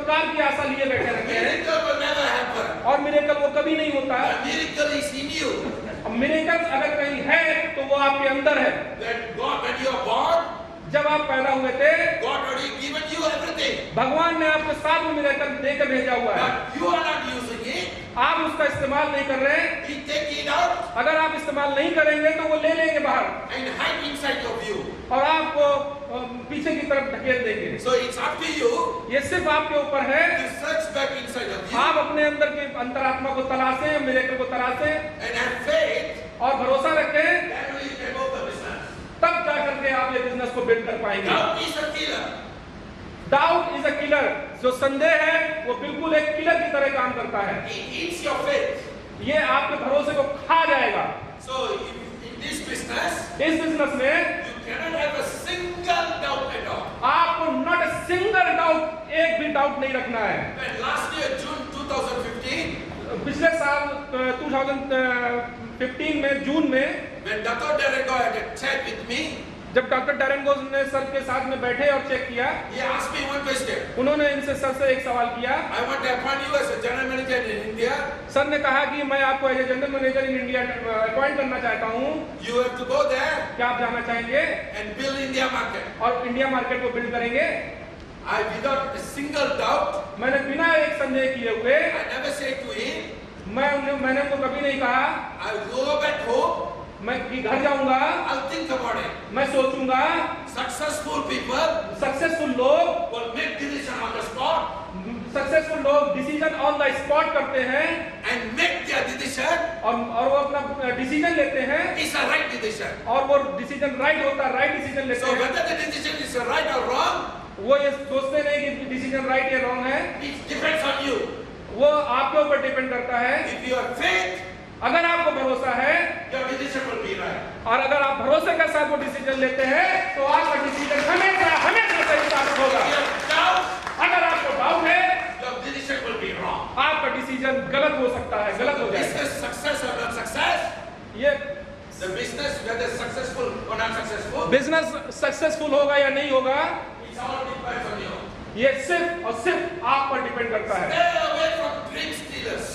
चमत्कार की आशा लिए बैठे रहते हैं Miracle will never happen. और मिरेकल वो कभी नहीं होता। The miracle is in you. Miracle अगर कहीं है तो वो आपके अंदर है। When you are born, जब आप पैदा हुए थे God already given you everything. भगवान ने आपको साथ में मिरेकल देकर भेजा हुआ है, But you are not using it. आप उसका इस्तेमाल नहीं कर रहे। He take it out अगर आप इस्तेमाल नहीं करेंगे तो वो ले लेंगे बाहर and hide inside of you. और आपको पीछे की तरफ धकेल देंगे। So it's up to you ये सिर्फ आपके ऊपर है, to search back inside of you आप अपने अंदर की अंतरात्मा को तलाशें, मिरेकल को तलाशें and have faith. और भरोसा रखें, Then will you can move the business. तब जा करके आप ये बिजनेस को बिल्ड कर पाएंगे। Doubt is a killer. Doubt is a killer, जो संदेह है वो बिल्कुल एक किलर की तरह काम करता है। It eats your faith. ये आपके भरोसे को खा जाएगा। So in this business, इस बिजनेस में you cannot have a single doubt at all. आपको नॉट अ सिंगल डाउट, एक भी डाउट नहीं रखना है। When last year, June 2015, पिछले साल 2015 में जून में when Dr. Derengo had a chat with me, जब डॉक्टर डेरेंगोस ने सर के साथ में बैठे और चेक किया, he asked me one question. उन्होंने इनसे सर से एक सवाल किया। I want to appoint you as a general manager in India. Sir ने कहा कि मैं आपको as a general manager in India appoint करना चाहता हूँ, You have to go there क्या आप जाना चाहेंगे and build India market. और इंडिया मार्केट को बिल्ड करेंगे। I, without a single doubt, मैंने बिना एक संदेह किए हुए, I never said to him, मैंने उनको कभी नहीं कहा I will go back home, मैं कि घर जाऊंगा, I'll think about it. मैं सोचूंगा। Successful people सक्सेसफुल लोग will make decision on the spot successful लोग डिसीजन ऑन द स्पॉट करते हैं and make their decision और वो अपना डिसीजन लेते हैं is a right decision. और वो डिसीजन राइट होता है, राइट डिसीजन लेते So हैं। whether the decision is right or wrong, वो ये सोचते नहीं कि डिसीजन राइट या रॉन्ग है, it depends on you. वो आपके ऊपर डिपेंड करता है। If you have faith, अगर आपको भरोसा है your decision will be right. और अगर आप भरोसे के साथ वो डिसीजन लेते हैं तो आपका डिसीजन हमेशा हमेशा सही साबित होगा। If you have doubt, अगर आपको डाउट है your decision will be wrong. आपका डिसीजन गलत हो सकता है, गलत हो जाएगा। Business success or not success, ये the business whether successful or not successful, business successful होगा या नहीं होगा, it all depends on you. ये सिर्फ और सिर्फ आप पर डिपेंड करता है। Stay away from dream stealers.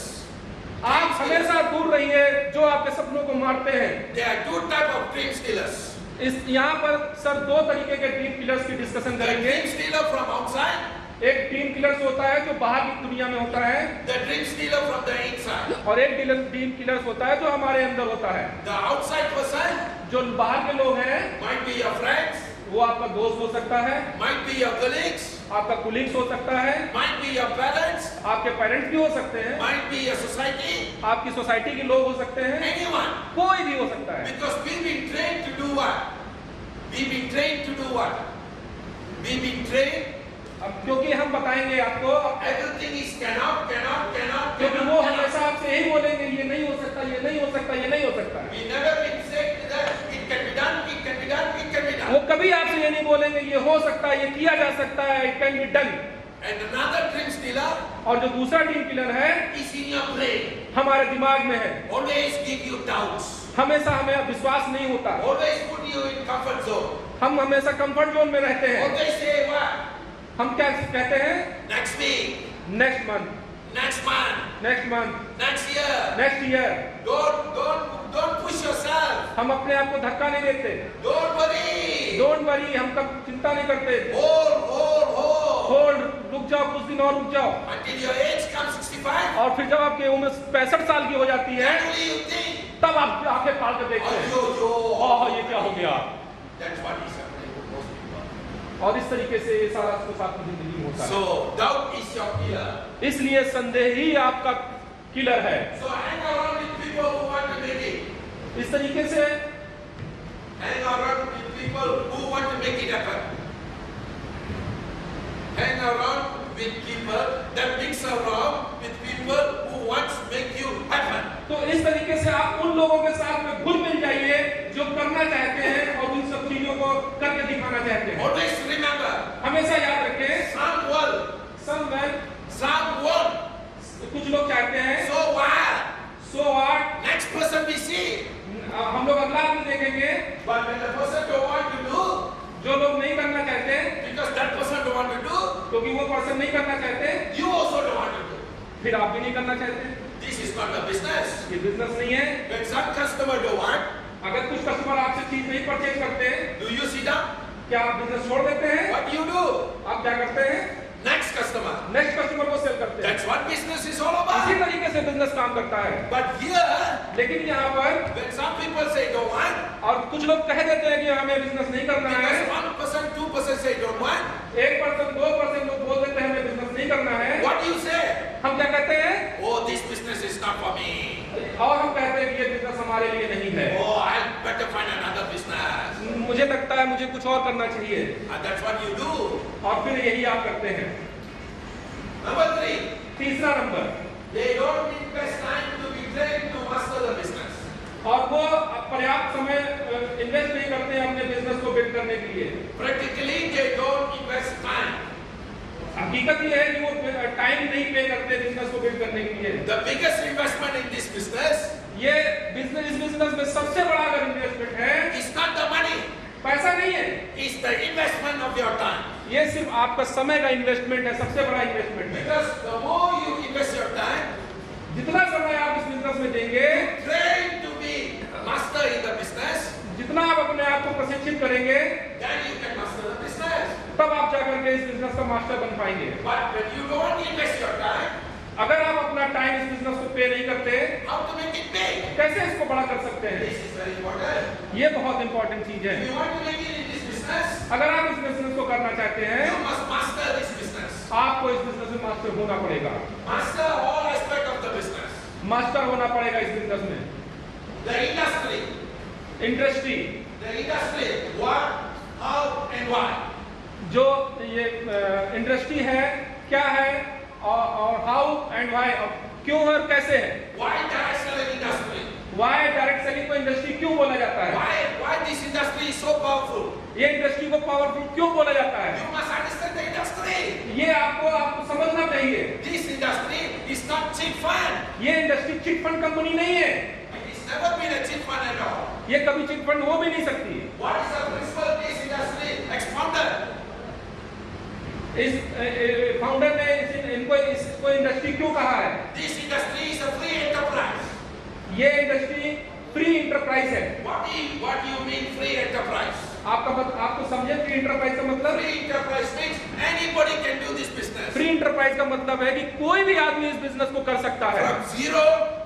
आप हमेशा दूर रहिए जो आपके सपनों को मारते हैं। There are two type of dream stealers. इस यहाँ पर सर दो तरीके के ड्रीम किलर्स की डिस्कशन The करेंगे। dream stealer from outside, एक ड्रीम किलर्स होता है जो बाहर की दुनिया में होता है the dream stealer from the inside. और एक ड्रीम किलर्स होता है जो हमारे अंदर होता है। The outside person जो बाहर के लोग हैं might be your friends, वो आपका दोस्त हो सकता है, might be your colleagues, आपका कुलीग्स हो सकता है, might be your parents, आपके पेरेंट्स भी हो सकते हैं, might be your society, आपकी सोसाइटी के लोग हो सकते हैं, anyone. कोई भी हो सकता है। Because we've been trained to do what? We've been trained to do what? We've been trained. अब क्योंकि हम बताएंगे आपको, Everything is cannot, cannot, cannot, क्योंकि cannot, वो cannot. हमेशा आपसे यही बोलेंगे ये नहीं हो सकता, ये नहीं हो सकता, ये नहीं हो सकता। We never been said that it can be done, it can be done, it can be वो done. कभी आपसे ये नहीं बोलेंगे ये हो सकता है, ये किया जा सकता है, it can be done. And another dream stealer और जो दूसरा ड्रीम किलर है is in your brain. हमारे दिमाग में है, Always give you doubts. हमेशा हमें अब विश्वास नहीं होता, Always put you in comfort zone. हम हमेशा कंफर्ट जोन में रहते हैं। Always say what? हम क्या कहते हैं, Next week, next month, next month, next month, next year. Next year. Don't push yourself. हम अपने आप को धक्का नहीं देते, Don't worry. डोंट वरी, हम कब चिंता नहीं करते। Hold. होल्ड, रुक जाओ, कुछ दिन और रुक जाओ, Until your age comes 65. और फिर जब आपकी उम्र 65 साल की हो जाती है Finally you think, तब आप आंखें फाड़ कर देखते हैं, yo. ओह ये क्या हो गया। That's what is happening to most people. और इस तरीके से ये सारा कुछ आपकी जिंदगी में होता है। So doubt is your killer. इसलिए संदेह ही आपका किलर है। So hang around with people who want to make it. इस तरीके से Hang around with people who want to make it happen. Hang around with people that mix around with people who want to make you happen. तो इस तरीके से आप उन लोगों के साथ में घुल मिल जाइए जो करना चाहते हैं और उन सब चीजों को करके दिखाना चाहते हैं। Always remember, हमेशा याद रखें, Psalm 1. कुछ लोग चाहते हैं So what? So what, Next person we see. हम लोग अगला आदमी देखेंगे। But when the person don't want to do, जो लोग नहीं करना चाहते because that person don't want to do, क्योंकि वो पर्सन नहीं करना चाहते, फिर आप भी नहीं करना चाहते। This is not a business. ये बिजनेस नहीं है। When some customer don't want, अगर कुछ कस्टमर आपसे चीज नहीं परचेज करते हैं, do you sit down? क्या आप बिजनेस छोड़ देते हैं? What do you do? आप क्या करते हैं? Next customer. नेक्स्ट कस्टमर को सेल करते हैं। That's what business is all इसी about. तरीके से बिजनेस काम करता है। But here, लेकिन यहाँ पर when some people say don't want, और कुछ लोग कह देते हैं कि हमें बिजनेस नहीं करना है, because 1%, 2% say don't want, 1%, 2% लोग बोल देते हैं हमें बिजनेस नहीं करना है, what do you say? हम क्या कहते हैं? Oh, this business is not for me. और हम कहते हैं कि ये बिजनेस हमारे लिए नहीं है। Oh, I'll better find another business. मुझे लगता है मुझे कुछ और करना चाहिए, And that's what you do. और फिर यही आप करते हैं। Number 3, तीसरा number, they don't invest time to be trained to master the business. और वो पर्याप्त समय इन्वेस्ट नहीं करते हैं अपने बिजनेस को बिल्ड करने के लिए। Practically, they don't invest time. हकीकत ये है कि वो टाइम नहीं पे करते बिजनेस को बिल्ड करने के लिए। The biggest investment in this business ये बिजनेस, इस बिजनेस में सबसे बड़ा अगर इन्वेस्टमेंट है, is not the money, पैसा नहीं है, it's the investment of your time. ये सिर्फ आपका समय का इन्वेस्टमेंट है, सबसे बड़ा इन्वेस्टमेंट है। Because the more you invest your time, जितना समय आप इस बिजनेस में देंगे, train to be a master in the business, जितना आप अपने आप को प्रशिक्षित करेंगे, then you can master the business. तब आप जाकर के इस बिजनेस का मास्टर बन पाएंगे। But when you don't invest your time, अगर आप अपना टाइम इस बिजनेस को पे नहीं करते, how to make it big? कैसे इसको बड़ा कर सकते हैं? This is very important. ये बहुत इंपॉर्टेंट चीज है। If you want to make it in this business, अगर आप इस बिजनेस को करना चाहते हैं, you must master this business. आपको इस बिजनेस में मास्टर होना पड़ेगा। Master all aspect of the business. Master होना पड़ेगा इस बिजनेस में। The industry, industry, what, how and why. जो ये इंडस्ट्री है, क्या है, और हाउ एंड व्हाई, क्यों और कैसे है। Why direct selling industry? Why direct selling को इंडस्ट्री क्यों बोला जाता है? Why this industry is so powerful? ये इंडस्ट्री को पावरफुल क्यों बोला जाता है? You must understand the industry. ये आपको समझना चाहिए। This industry is not cheap fund. ये इंडस्ट्री चिट फंड कंपनी नहीं है। It has never been a cheap fund at all. ये कभी चिट फंड हो भी नहीं सकती। What is the principle of this industry? Ex-founder. इस फाउंडर ने इसको इंडस्ट्री क्यों कहा है? This industry is a free enterprise. ये इंडस्ट्री फ्री इंटरप्राइज है। What do you mean free enterprise? आपको समझे फ्री इंटरप्राइज का मतलब? Free enterprise means anybody can do this business. Free enterprise का मतलब है कि कोई भी आदमी इस बिजनेस को कर सकता है। From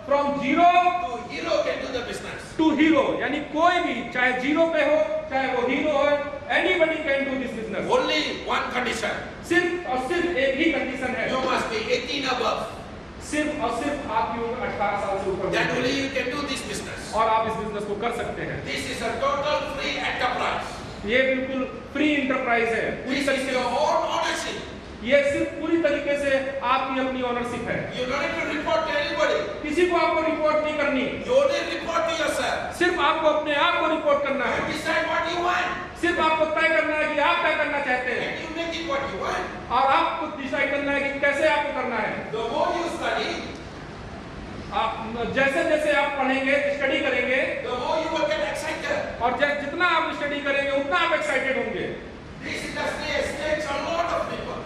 from zero zero to hero can do the business. To hero, यानी कोई भी, चाहे जीरो पे हो चाहे वो हीरो हो, anybody can do this business. Only one condition. सिर्फ और सिर्फ एक ही कंडीशन है। You must be 18 above. सिर्फ और सिर्फ आपकी उम्र 18 साल से ऊपर Then होनी only चाहिए you can do this business. और आप इस बिजनेस को कर सकते हैं। This is a total free enterprise. ये बिल्कुल फ्री इंटरप्राइज है, पूरी This is तरीके your own ownership. ये सिर्फ पूरी तरीके से आपकी अपनी ओनरशिप है। You don't need to report to anybody. किसी को आपको रिपोर्ट नहीं करनी, You only report to yourself. सिर्फ आपको अपने आप को रिपोर्ट करना You है। decide what you want. सिर्फ आपको तय करना है कि आप क्या करना चाहते हैं And you make it what you want. और आपको डिसाइड करना है कि कैसे आपको करना है। The more you study, आप जैसे जैसे आप पढ़ेंगे, स्टडी करेंगे, the more you will get excited. और जितना आप स्टडी करेंगे उतना आप एक्साइटेड होंगे। This industry has changed a lot of people.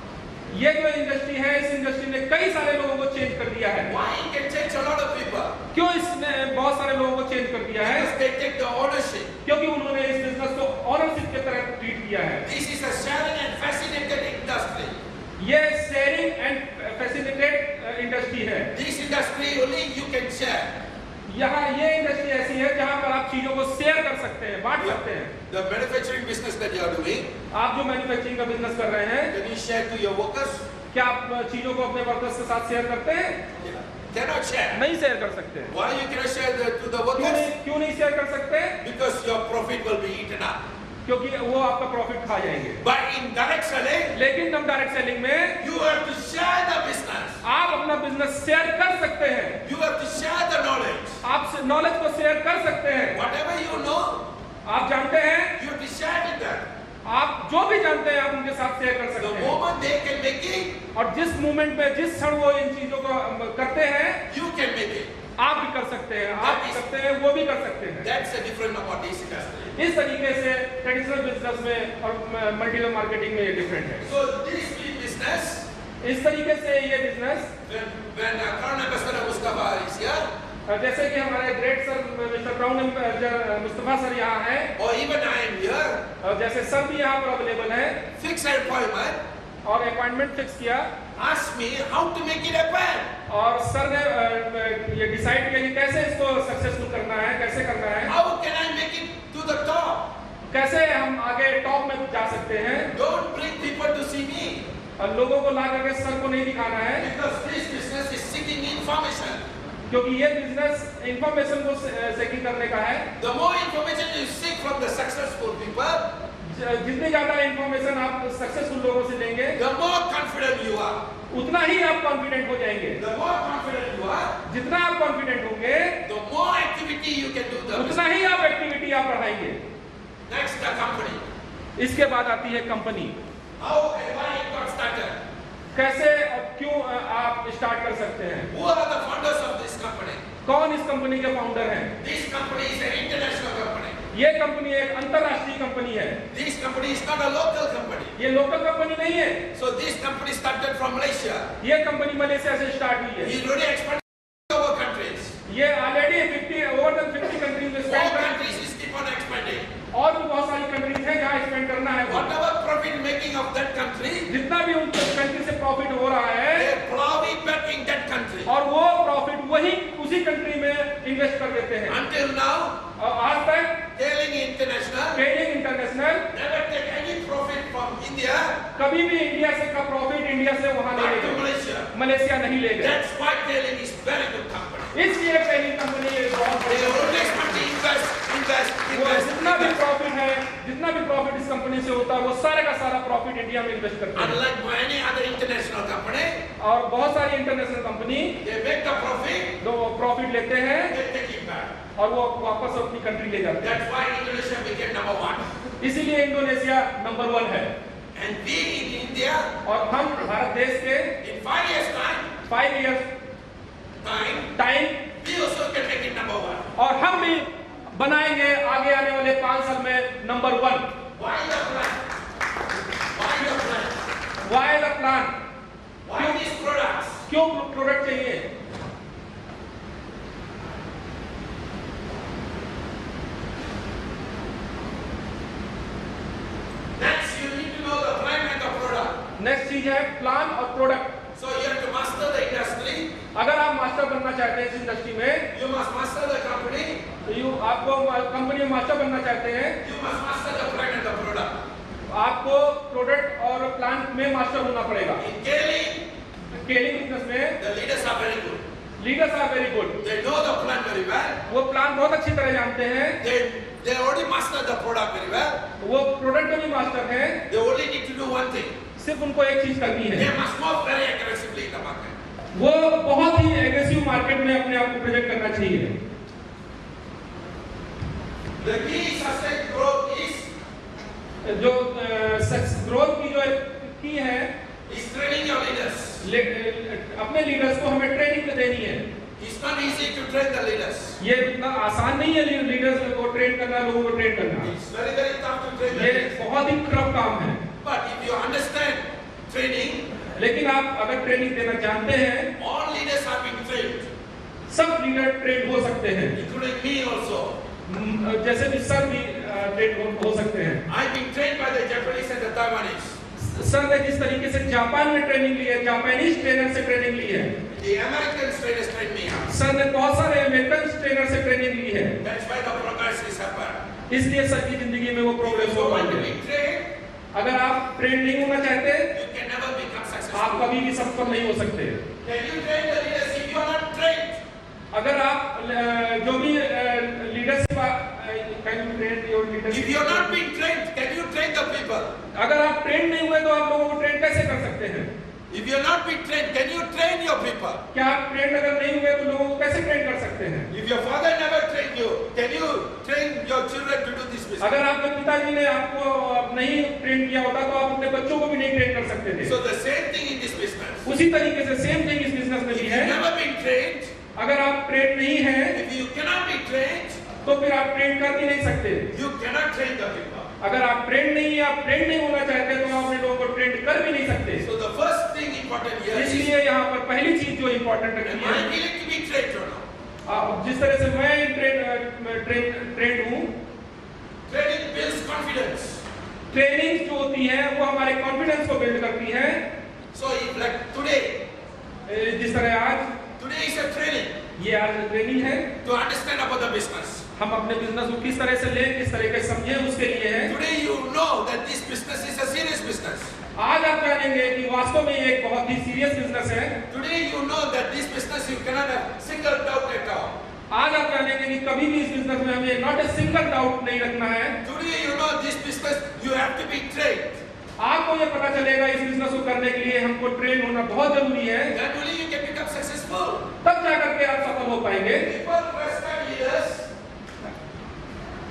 ये जो इंडस्ट्री है, इस इंडस्ट्री ने कई सारे लोगों को चेंज कर दिया है। Why it can change a lot of people? क्यों इसने बहुत सारे लोगों को चेंज कर दिया है? Because they take the ownership. क्योंकि उन्होंने इस बिजनेस को ऑनरशिप की तरह ट्रीट किया है। This is a sharing and fascinated industry. ये शेयरिंग एंड फैसिलिटेड इंडस्ट्री है। This industry only you can share. यहाँ ये इंडस्ट्री ऐसी है जहाँ पर आप चीजों को शेयर कर सकते हैं, बांट सकते हैं। The manufacturing business that you are doing, आप जो मैन्युफैक्चरिंग का बिजनेस कर रहे हैं, can you share to your workers? क्या आप चीजों को अपने वर्कर्स के साथ शेयर करते हैं? Cannot share. नहीं शेयर कर सकते। Why you cannot share to the क्यों workers? नहीं शेयर कर सकते? Because your profit will be eaten up. क्योंकि वो आपका प्रॉफिट खा जाएंगे। But in direct selling, लेकिन हम डायरेक्ट सेलिंग में you have to share the business. आप अपना बिजनेस शेयर कर सकते हैं। You have to share the knowledge. आप नॉलेज को शेयर कर सकते हैं। Whatever you know, आप जानते हैं, you have to share with them. आप जो भी जानते हैं आप उनके साथ शेयर कर The सकते हैं। moment they can make it, और जिस मोमेंट में, जिस क्षण वो इन चीजों को करते हैं, you can make it. आप भी कर सकते हैं, आप भी करते हैं, वो भी कर सकते हैं। That's the difference about this industry. इस तरीके से ट्रेडिशनल बिजनेस में और मल्टी लेवल मार्केटिंग में ये डिफरेंट है। So this business, इस तरीके से ये business, when current ambassador Mustafa is here, जैसे कि हमारे great sir mister brown Mustafa sir यहाँ हैं, or even I am here, और जैसे सर भी यहाँ पर अवेलेबल हैं, fix an appointment, और अपॉइंटमेंट फिक्स किया, ask me how to make it happen. और सर ने ये डिसाइड किया कि कैसे इसको सक्सेसफुल करना है, कैसे करना है, How can I make it to the top? कैसे हम आगे टॉप में जा सकते हैं। Don't bring people to see me, और लोगों को ला करके सर को नहीं दिखाना है, because this business is seeking information. क्योंकि ये बिजनेस इंफॉर्मेशन को सेकिंग करने का है। The more information you seek from the successful people, जितनी ज्यादा इंफॉर्मेशन आप सक्सेसफुल लोगों से लेंगे, the more confident you are. उतना ही आप कॉन्फिडेंट हो जाएंगे। The more confident you are, जितना आप कॉन्फिडेंट होंगे, the more activity you can do. The उतना ही आप एक्टिविटी आप बढ़ाएंगे। next, the company. इसके बाद आती है company. How and why it got started? कैसे और क्यों आप स्टार्ट कर सकते हैं? Who are the founders of this company? कौन इस कंपनी के फाउंडर हैं? This company is an international company. ये कंपनी एक अंतरराष्ट्रीय कंपनी है। This company is not a local company. ये लोकल कंपनी नहीं है। So this company started from Malaysia. ये कंपनी मलेशिया से स्टार्ट हुई है। He already expanded over countries. ये ऑलरेडी ओवर देन 50 कंट्रीज में All स्पेंड कर, countries is keep on expanding. और भी बहुत सारी कंट्रीज हैं जहाँ स्पेंड करना है। Whatever profit making of that country, जितना भी उन कंट्री से प्रॉफिट हो रहा है, they plow it back in that country. और वो प्रॉफिट वही उसी कंट्री में इन्वेस्ट कर देते हैं। Until now, और आज तक Tailing International trading international never take any profit from India कभी भी इंडिया से का प्रॉफिट इंडिया से वहां नहीं back ले to गए, Malaysia. मलेशिया नहीं ले गए। That's why Tailing is very good company. इसलिए ट्रेडिंग कंपनी बहुत They बड़ी always want to invest. वो जितना भी प्रॉफिट है, जितना भी प्रॉफिट इस कंपनी से होता है, वो सारे का सारा प्रॉफिट इंडिया में इन्वेस्ट करते हैं। Unlike many other international company, और बहुत सारी international company they make the profit, जो प्रॉफिट लेते हैं they take it back. और वो वापस अपनी कंट्री ले जाते हैं। That's why Indonesia became number 1. इसीलिए इंडोनेशिया नंबर 1 है। And we in India, और हम भारत देश के in 5 years time, 5 years time we also can make it number 1. और हम भी बनाएंगे आगे आने वाले 5 साल में number 1। Why the plan? Why the plan? Why the plan? Why these products? क्यों प्रोडक्ट चाहिए? Next, you need to know the plan and the product. Next चीज है प्लान और product. So you have to master the industry. अगर आप master बनना चाहते हैं इस इंडस्ट्री में, You must master the company. तो आपको कंपनी में मास्टर बनना चाहते हैं, You must master the plan and the product. आपको प्रोडक्ट और प्लान में मास्टर होना पड़ेगा। In Tailing, स्केलिंग बिजनेस में the leaders are very good. Leaders are very good. They know the plan very well. वो प्लान बहुत अच्छी तरह जानते हैं, They already mastered the product very well. वो प्रोडक्ट में भी मास्टर हैं, They only need to do one thing. सिर्फ उनको एक चीज करनी है, They must move very aggressively in the market. वो बहुत ही एग्रेसिव मार्केट में अपने आप को प्रोजेक्ट करना चाहिए। The key sustained growth is जो ग्रोथ की जो की है, training your leaders. अपने लीडर्स को हमें ट्रेनिंग देनी है। It's not easy to train the leaders. ये इतना आसान नहीं है लीडर्स को ट्रेन करना, लोगों को ट्रेन करना। It's very, very tough to train the ये leaders. बहुत ही टफ काम है। But if you understand training, लेकिन आप अगर ट्रेनिंग देना जानते हैं, all leaders have been trained, सब लीडर ट्रेन हो सकते हैं, including me also. जैसे भी सर भी ट्रेन हो सकते हैं। I've been trained by the Japanese and the Taiwanese. Sir ने जिस तरीके से जापान में ट्रेनिंग ली है, जापानीज ट्रेनर से ट्रेनिंग ली है, The American trainers trained me. Sir ने बहुत सारे अमेरिकन ट्रेनर से ट्रेनिंग ली है। That's why the progress is happened. इसलिए सर की जिंदगी में वो प्रोग्रेस If हो you पाई want to है। be trained, अगर आप ट्रेन नहीं होना चाहते, you can never become आप successful. कभी भी सफल नहीं हो सकते। Can you train the leaders if you are not trained? अगर आप जो भी leadership can you train your If leadership, you are not being trained, can you train the people? अगर आप ट्रेन नहीं हुए तो आप लोगों को ट्रेन कैसे कर सकते हैं? If you are not being trained, can you train your people? क्या आप ट्रेन अगर नहीं हुए तो लोगों को कैसे ट्रेन कर सकते हैं? If your father never trained you, can you train your children to do this business? अगर आपके पिताजी ने आपको नहीं ट्रेन किया होता तो आप अपने बच्चों को भी नहीं ट्रेन कर सकते थे। So the same thing in this business. उसी तरीके से सेम थिंग इस बिजनेस में If भी you है। never been trained, अगर आप ट्रेन नहीं हैं if you cannot be trained, तो फिर आप ट्रेन कर भी नहीं सकते। you cannot train the people. अगर आप ट्रेंड नहीं है, आप ट्रेंड नहीं होना चाहते तो आप अपने लोगों को ट्रेंड कर भी नहीं सकते। So the first thing important here is, इसलिए यहाँ पर पहली चीज जो इम्पोर्टेंट am रखी I है, willing to be trained or not? जिस तरह से मैं ट्रेंड हूँ, Training builds confidence. ट्रेनिंग जो होती है वो हमारे कॉन्फिडेंस को बिल्ड करती है। So if like today जिस तरह आज is a training ये आज ट्रेनिंग है, to understand about the business. हम अपने बिजनेस को किस तरह से लें, किस तरह से समझें, उसके लिए है। Today you know that this business is a serious business. आज आप जानेंगे कि वास्तव में ये एक बहुत ही सीरियस बिजनेस है। Today you know that this business you cannot have single doubt at all. आज आप जानेंगे कि कभी भी इस बिजनेस में हमें नॉट ए सिंगल डाउट नहीं रखना है। Today you know this business you have to be trained. आपको ये पता चलेगा इस बिजनेस को करने के लिए हमको ट्रेन होना बहुत जरूरी है, Then only you can become successful. तब जाकर के आप सफल हो पाएंगे। People respect leaders.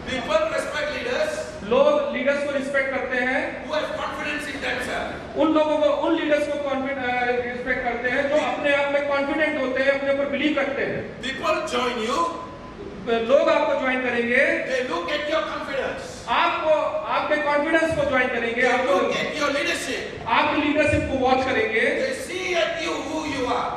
People respect leaders लोग लीडर्स को रिस्पेक्ट करते हैं, who have confidence in themselves. उन लोगों को, उन लीडर्स को रिस्पेक्ट करते हैं जो अपने आप में कॉन्फिडेंट होते हैं, अपने ऊपर बिलीव करते हैं। People join you. लोग आपको ज्वाइन करेंगे, They look at your confidence. आपको आपके कॉन्फिडेंस को ज्वाइन करेंगे, They आपको look at your leadership. आपकी लीडरशिप को वॉच करेंगे, They see at you who you are.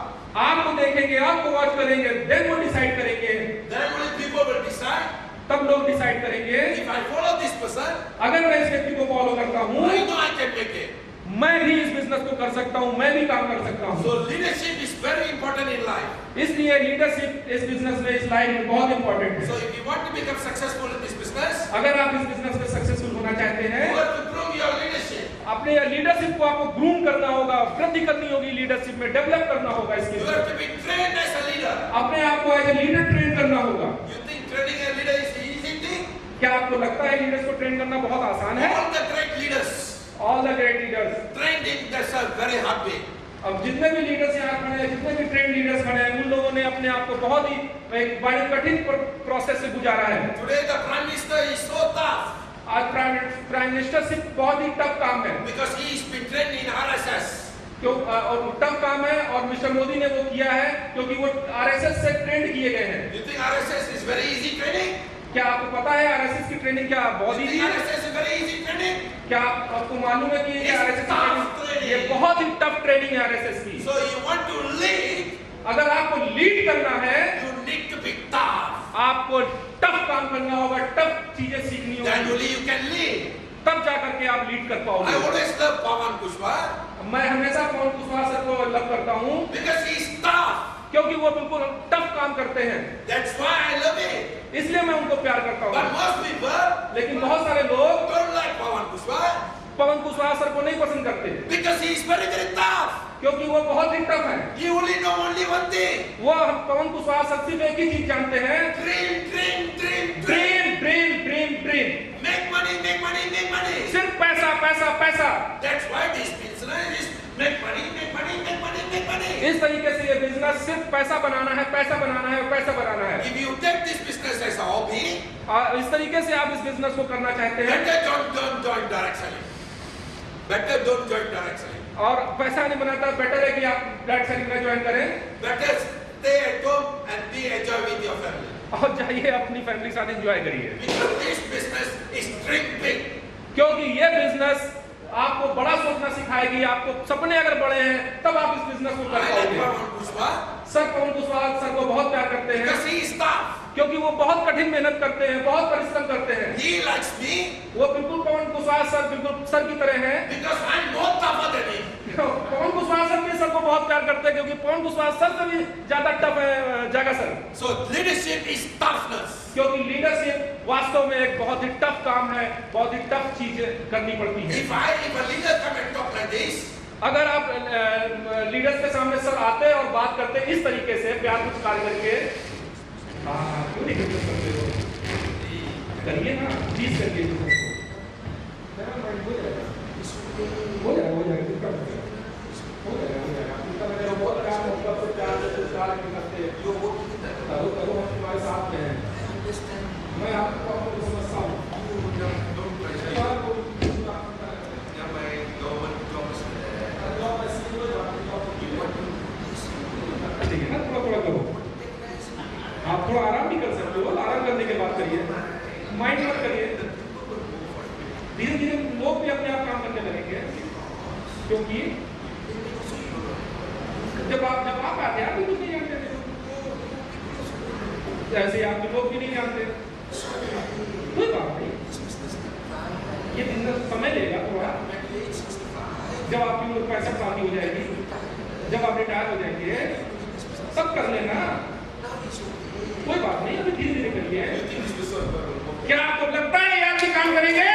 आपको देखेंगे, आपको वॉच करेंगे, देन वो डिसाइड करेंगे, Then only people will decide. तब लोग डिसाइड करेंगे If I follow this person, अगर मैं इस व्यक्ति को फॉलो करता हूँ, I know I can make it. मैं भी इस बिजनेस को कर सकता हूँ, मैं भी काम कर सकता हूँ। So leadership is very important in life. इसलिए लीडरशिप इस बिजनेस में, इस लाइन में बहुत इंपॉर्टेंट So है। if you want to become successful in this business, अगर आप इस बिजनेस में सक्सेसफुल होना चाहते you हैं, have to groom your leadership. अपने लीडरशिप को आपको ग्रूम करना होगा, वृद्धि करनी होगी लीडरशिप में, डेवलप करना होगा इसके You लिए। have to be trained as a leader. अपने आप को एज ए लीडर ट्रेन करना होगा। You think training a leader is an easy thing? क्या आपको लगता है लीडर्स को ट्रेन करना बहुत आसान है? All the great leaders all the great leaders, trained in themselves very hard way. अब जितने भी लीडर्स यहाँ खड़े हैं, जितने भी ट्रेन लीडर्स खड़े हैं, उन लोगों ने अपने आप को बहुत ही एक बड़े कठिन प्रोसेस से गुजारा है। Today the prime minister is so tough आज प्राइम मिनिस्टरशिप बहुत ही टफ काम है, because he is been trained in RSS. क्यों? और टफ काम है और मिस्टर मोदी ने वो किया है क्योंकि वो आरएसएस से ट्रेंड किए गए हैं। You think RSS is very easy training? क्या आपको पता है आरएसएस की ट्रेनिंग क्या बहुत You he think RSS is very easy training? क्या आपको मालूम है कि It's आरएसएस की tough ट्रेनिंग ये training. बहुत ही टफ ट्रेनिंग है आरएसएस की। So you want to lead, अगर आपको लीड करना है, you need to be tough. आपको टफ काम करना होगा, टफ चीजें सीखनी Then होगी, only you can lead. तब जाकर के आप लीड कर I पाओगे। always love Pawan Kushwaha मैं हमेशा पवन कुशवाहा सर को लव करता हूँ because he is tough. क्योंकि वो बिल्कुल टफ काम करते हैं, That's why I love him. इसलिए मैं उनको प्यार करता But हूँ। most people लेकिन बहुत सारे लोग don't like Pawan Kushwaha Pawan Kushwaha sir को नहीं पसंद करते because he is very very tough. क्योंकि वो बहुत ही टफ है। He only know only one thing. वो हम पवन कुशवाहा सर सिर्फ एक ही चीज जानते हैं, Dream, dream, dream, dream. Dream dream dream dream, Make money, make money, make money. सिर्फ पैसा पैसा पैसा। That's why this business is make money, make money, make money, make money. इस तरीके से ये बिजनेस सिर्फ पैसा बनाना है, पैसा बनाना है, पैसा बनाना है। If you take this business as a hobby, और इस तरीके से आप इस बिजनेस को करना चाहते हैं better don't join direct selling. Better don't join direct selling. और पैसा नहीं बनाता, बेटर है कि आप डायरेक्ट सेलिंग में ज्वाइन करें Better stay at home and be enjoy with your family. और जाइए अपनी फैमिली के साथ एंजॉय करिए, Because this business is dream big. क्योंकि ये बिजनेस आपको बड़ा सोचना सिखाएगी। आपको सपने अगर बड़े हैं तब आप इस बिजनेस को कर I like पाओगे। Pawan Kushwaha सर पवन कुशवाहा सर को बहुत प्यार करते हैं because he is tough. क्योंकि वो बहुत कठिन मेहनत करते हैं, बहुत परिश्रम करते हैं। He likes me वो बिल्कुल पवन कुशवाहा सर बिल्कुल सर की तरह हैं। because I'm more tougher than him. Pawan Kushwaha sir भी सर को बहुत प्यार करते हैं क्योंकि पवन कुशवाहा सर से भी ज्यादा टफ है जगह sir, So leadership is toughness. क्योंकि लीडरशिप वास्तव में एक बहुत ही टफ काम है, बहुत ही टफ चीज करनी पड़ती है। If a leader come and talk like this, अगर आप लीडर्स के सामने सर आते और बात करते इस तरीके से प्यार कुछ कार्य करके, क्यों नहीं करते हो? करिए ना, प्लीज करिए। हो जाएगा हो जाएगा मेरा बहुत काम होगा तो कार्य करते करो करो, हम तुम्हारे साथ में हैं। मैं आपको समझता हूँ। थोड़ा करो, आप थोड़ा आराम भी कर सकते हो, आराम करने के बाद करिए, माइंड मत करिए। धीरे धीरे लोग भी अपने आप काम करने लगेंगे, क्योंकि जब आप आते हैं आप भी कुछ नहीं जानते थे, ऐसे आप लोग भी नहीं जानते, कोई बात नहीं, ये बिजनेस समय लेगा थोड़ा। जब आपकी उम्र 65 साल की हो जाएगी, जब आप रिटायर हो जाएंगे तब कर लेना, कोई बात नहीं, अभी धीरे धीरे करिए। क्या आपको लगता है ये आपके काम करेंगे?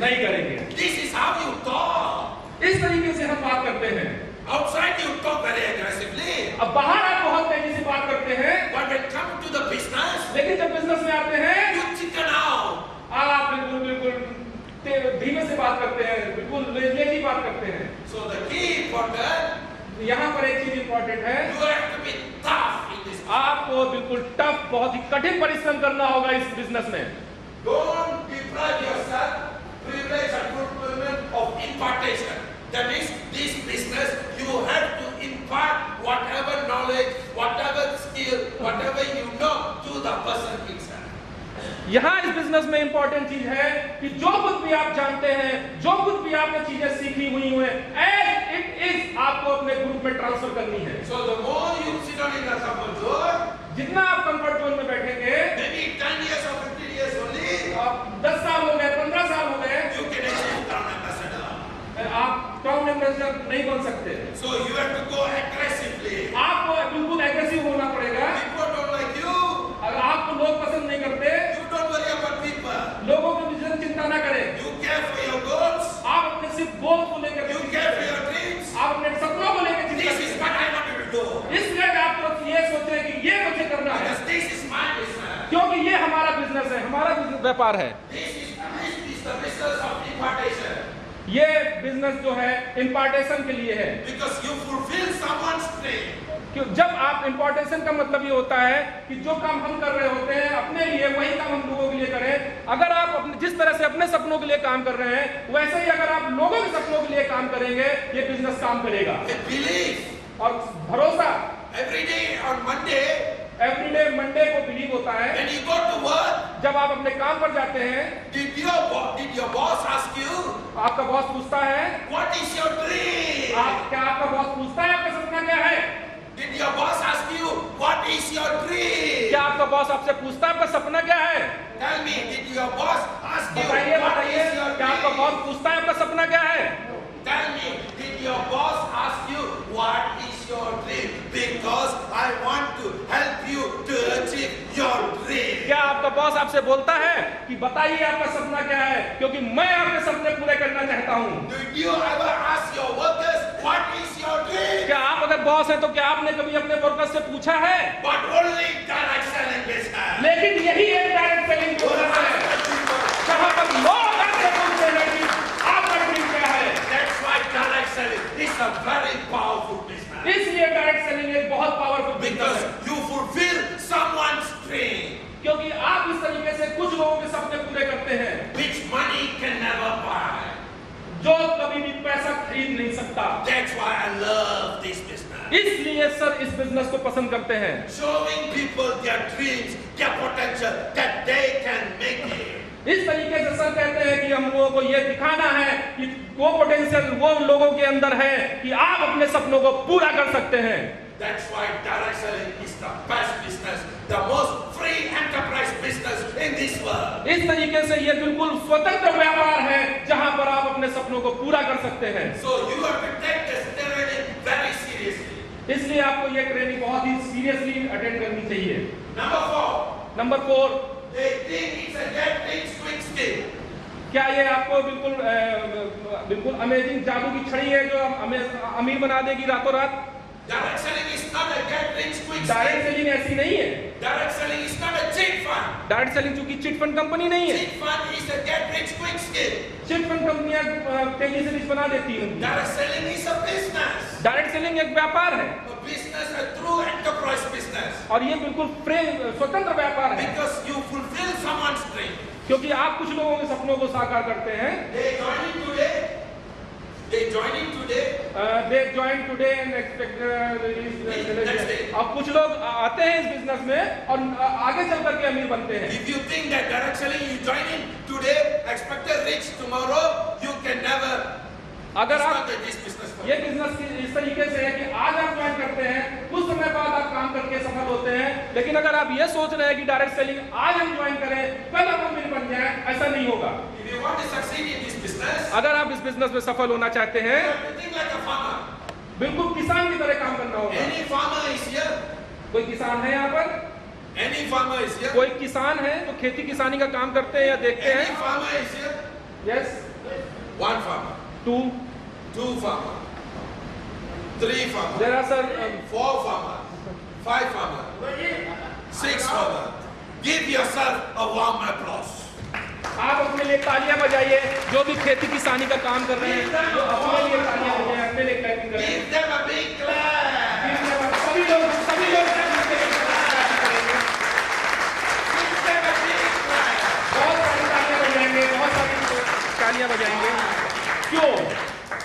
नहीं करेंगे। This is how you talk. इस तरीके से हम बात करते हैं। Outside you talk very aggressively. अब बाहर आप बहुत तेजी से बात करते हैं, But when it comes to the business, लेकिन जब बिजनेस में आते हैं you chicken out. आप बिल्कुल धीमे से बात करते हैं, बिल्कुल लेजी बात करते हैं। So the key important, यहाँ पर एक चीज इंपॉर्टेंट है, you have to be tough in this. आपको बिल्कुल टफ, बहुत ही कठिन परिश्रम करना होगा इस बिजनेस में। Don't deprive yourself privilege and fulfillment of impartation. That means this business you have to impart whatever knowledge, whatever skill, whatever you know to the person himself. यहाँ इस बिजनेस में इंपॉर्टेंट चीज है कि जो कुछ भी आप जानते हैं, जो कुछ भी आपने चीजें सीखी हुई हैं, एज इट इज आपको अपने ग्रुप में ट्रांसफर करनी है। So the more you sit on in the comfort zone, जितना आप कंफर्ट जोन में बैठेंगे, maybe 10 years or 15 years only, आप 10 साल हो गए, 15 साल हो गए, you can achieve town ambassador. आप टाउन एम्बेसडर नहीं बन सकते। So you have to go aggressively. आपको बिल्कुल एग्रेसिव होना पड़ेगा। People don't like you. अगर आपको लोग पसंद नहीं करते, You don't worry about people. लोगों की विजन चिंता ना करें। You care for your goals. आप अपने सिर्फ गोल को लेकर, You care for your dreams. आप अपने सपनों को लेकर चिंता This is करें। what I wanted to do. इसलिए आप तो ये सोचें कि ये मुझे करना है, Because this is my business. क्योंकि ये हमारा बिजनेस है, हमारा व्यापार है। This is the business of impartation. ये बिजनेस जो है इम्पार्टेशन के लिए है। Because you fulfill someone's dream. कि जब आप इम्पोर्टेशन का मतलब ये होता है कि जो काम हम कर रहे होते हैं अपने लिए, वही काम हम लोगों के लिए करें। अगर आप अपने जिस तरह से अपने सपनों के लिए काम कर रहे हैं, वैसे ही अगर आप लोगों के सपनों के लिए काम करेंगे, ये बिजनेस काम करेगा। A belief. और भरोसा, Every day on Monday, everyday Monday को बिलीव होता है। when you go to work, जब आप अपने काम पर जाते हैं, did your boss ask you, आपका बॉस पूछता है, what is your dream? क्या आपका बॉस पूछता है आपका सपना क्या है? Did your boss ask you, what is your dream? क्या आपका बॉस आपसे पूछता है आपका सपना क्या है? Tell me, did your boss ask you, बताइए what बताइए, is your क्या आपका dream? बॉस पूछता है आपका सपना क्या है? Tell me, did your boss ask you, what is your dream? Because I want to help you to achieve your dream. क्या आपका बॉस आपसे बोलता है कि बताइए आपका सपना क्या है, क्योंकि मैं आपके सपने पूरे करना चाहता हूँ? Did you ever ask your workers, what is your dream? क्या आप अगर बॉस हैं तो क्या आपने कभी अपने वर्कर्स से पूछा है? But only direct selling business. लेकिन यही एक डायरेक्ट सेलिंग बिजनेस है, जहां पर लोग आपसे पूछते हैं कि आपका ड्रीम क्या है। That's why direct selling is a very powerful business. इसलिए डायरेक्ट सेलिंग एक बहुत पावरफुल बिजनेस Because है, you fulfill someone's dream, क्योंकि आप इस तरीके से कुछ लोगों के सपने पूरे करते हैं which money can never buy. जो कभी भी पैसा खरीद नहीं सकता। That's why I love this business. इसलिए सर इस बिजनेस को पसंद करते हैं, Showing people their dreams, their potential, that they can make it. इस तरीके से सर कहते हैं कि हम लोगों को ये दिखाना है कि वो पोटेंशियल वो लोगों के अंदर है कि आप अपने सपनों को पूरा कर सकते हैं। That's why direct selling is the best business, the most free enterprise business in this world. इस तरीके से ये बिल्कुल स्वतंत्र व्यापार है जहां पर आप अपने सपनों को पूरा कर सकते हैं। So you have to take this training very seriously. इसलिए आपको ये ट्रेनिंग बहुत ही सीरियसली अटेंड करनी चाहिए। Number 4, number 4, they think it's a get rich quick scheme. क्या ये आपको बिल्कुल अमेजिंग जादू की छड़ी है जो अमीर बना देगी रातों रात? Direct selling is not a get rich quick direct scheme. Selling ऐसी नहीं है। Direct selling is not a cheat fund. Direct selling चूंकि चिट फंड कंपनी नहीं है। Cheat fund is a get rich quick scheme. Chit fund कंपनियां तेजी से rich बना देती हैं। Direct selling is a business. Direct selling एक व्यापार है A business, a true enterprise business. और ये बिल्कुल स्वतंत्र व्यापार है, Because you fulfill someone's dream. क्योंकि आप कुछ लोगों के सपनों को साकार करते हैं। They join in today. They join in today. They join today and expect अब कुछ लोग आते हैं इस बिजनेस में और आगे चल करके अमीर बनते हैं। If you think that direct selling, you join in today, expect a rich tomorrow, you can never अगर आप start this business. ये बिजनेस इस तरीके से है कि आज आप ज्वाइन करते हैं, कुछ समय बाद आप काम करके सफल होते हैं, लेकिन अगर आप ये सोच रहे हैं कि डायरेक्ट सेलिंग आज हम ज्वाइन करें, कल हम अमीर बन जाएं, ऐसा नहीं होगा। If you want to succeed in this business, अगर आप इस बिजनेस में सफल होना चाहते हैं, you have to think like a farmer. बिल्कुल किसान की तरह काम करना होगा। Any farmer is here? कोई किसान है यहाँ पर? Any farmer is here? कोई किसान है जो खेती किसानी का काम करते हैं या देखते Any हैं? farmer is here? Yes, One farmer, 2 two farmer, three farmer, there are sir 4 farmer, 5 farmer, 6 farmer. Give yourself a warm applause. आप अपने लिए तालियां बजाइए, जो भी खेती किसानी का काम कर रहे हैं, जो अपने लिए तालियां बजाइए, अपने लिए क्लैपिंग करें। Give them a big clap. सभी लोग क्लैपिंग करेंगे। Give them a big clap. बहुत सारी तालियां बजाएंगे, बहुत सारी तालियां बजाएंगे। क्यों?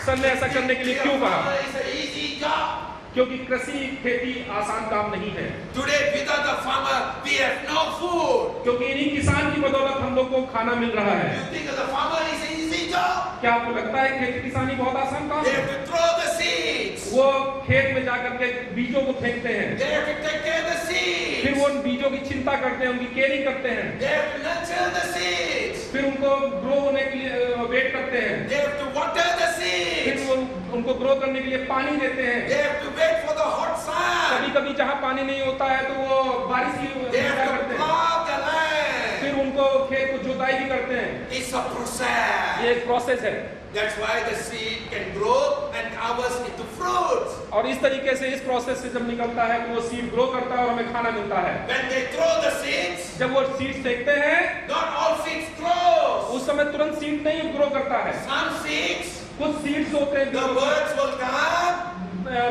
सर ने ऐसा करने के लिए क्यों कहा? It's an easy job. क्योंकि कृषि खेती आसान काम नहीं है। Today, without the farmer, we have no food. क्योंकि इन्हीं किसान की बदौलत हम लोग को खाना मिल रहा है। You think the farmer is an easy job? क्या आपको लगता है खेती किसानी बहुत आसान काम They है? have to throw the seeds. वो खेत में जाकर के बीजों को फेंकते हैं, They have to take care of the फिर seeds. वो उन बीजों की चिंता करते हैं, उनकी केयरिंग करते हैं, They have to nurture the seeds. फिर उनको ग्रो होने के लिए वेट करते हैं, They have to water the फिर seeds. वो उनको ग्रो करने के लिए पानी देते हैं। They have to wait for the hot कभी sun. कभी जहाँ पानी नहीं होता है तो वो बारिश की They इंतजार have करते to हैं, plow the land. फिर उनको खेत को जुताई भी करते हैं। It's a process. ये एक प्रोसेस है That's why the seed can grow and harvest into fruits. और इस तरीके से इस प्रोसेस से जब निकलता है तो वो सीड ग्रो करता है और हमें खाना मिलता है। When they throw the seeds, जब वो सीड फेंकते हैं not all seeds grow. उस समय तुरंत सीड नहीं ग्रो करता है, Some seeds, कुछ सीड्स होते हैं, the birds will come,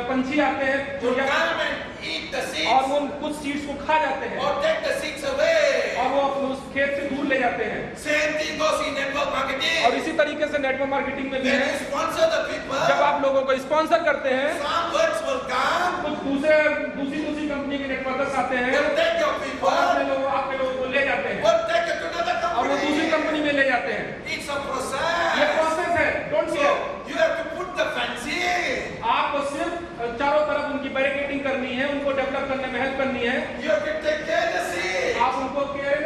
पंछी आते हैं will चिड़िया, come and eat the और seeds वो कुछ सीड्स को खा जाते हैं or take the seeds away. और वो अपने उस खेत से दूर ले जाते हैं। Same thing goes in network और marketing. इसी तरीके से नेटवर्क मार्केटिंग में भी When है, you sponsor the जब people, आप लोगों को स्पॉन्सर करते हैं, some birds will come, कुछ दूसरी कंपनी के नेटवर्कर्स आते हैं will take your और people, आपके लोगों को ले जाते हैं will take it to another और वो दूसरी company. कंपनी में ले जाते हैं। It's a ये process. प्रोसेस है, don't So care. you have to put the fencing. आपको सिर्फ चारों तरफ उनकी बैरिकेडिंग करनी है, उनको डेवलप करने में हेल्प करनी है, You have to take care of the seeds. आप उनको केयर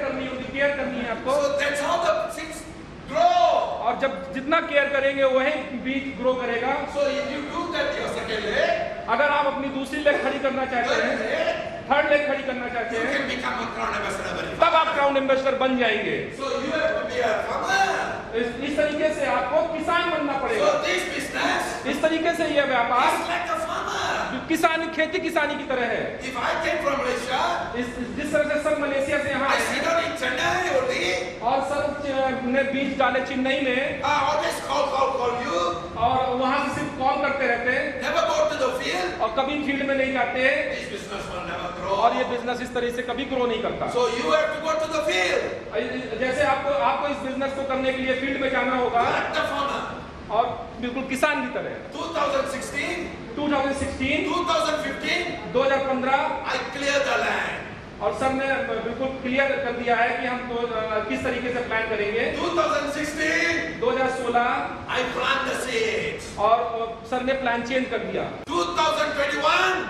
करनी है, उनकी केयर करनी है आपको। So that's how the seeds grow. और जब जितना केयर करेंगे वही बीज ग्रो करेगा। So if you do that your second leg, अगर आप अपनी दूसरी लेग खड़ी करना चाहते third हैं, leg, थर्ड लेग खड़ी करना चाहते you हैं, can become a crown ambassador very fast. तब आप क्राउन इन्वेस्टर बन जाएंगे। So you have to be a farmer. इस तरीके से आपको किसान बनना पड़ेगा। So this business इस तरीके से यह व्यापार is like a farmer. किसान खेती किसानी की तरह है। If I came from Malaysia, जिस तरह से सर मलेशिया से यहाँ I आए sit हैं down in Chennai only. और सर ने बीज डाले चेन्नई में I always call you. और वहाँ से सिर्फ कॉल करते रहते हैं Never go to the field. और कभी फील्ड में नहीं जाते This business will never grow. और ये बिजनेस इस तरह से कभी ग्रो नहीं करता। So you have to go to the field. जैसे आपको इस बिजनेस को करने के लिए फील्ड में जाना होगा Like the farmer. और बिल्कुल किसान की तरह। 2016, 2016, 2015, 2015 I cleared the land. और सर ने बिल्कुल क्लियर कर दिया है कि हम किस तरीके से प्लान करेंगे। 2016, 2016 I plant the seeds. और सर ने प्लान चेंज कर दिया। 2021,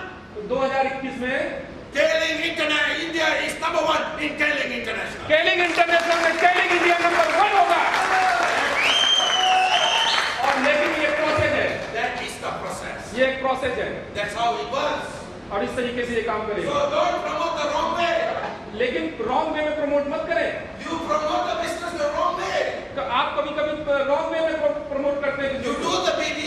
2021 में Kailing Internet, India is number 1 in Kailing International. केलिंग international में केलिंग इंडिया नंबर 1 होगा। और लेकिन ये प्रोसेस है, That is the process. ये एक प्रोसेस है That's how it works. और इस तरीके से ये काम So करेगा। don't promote the wrong way. लेकिन रॉन्ग वे में प्रमोट मत करें। You promote the business the wrong way. तो आप कभी-कभी रॉन्ग वे में प्रमोट करते हैं, You do the BD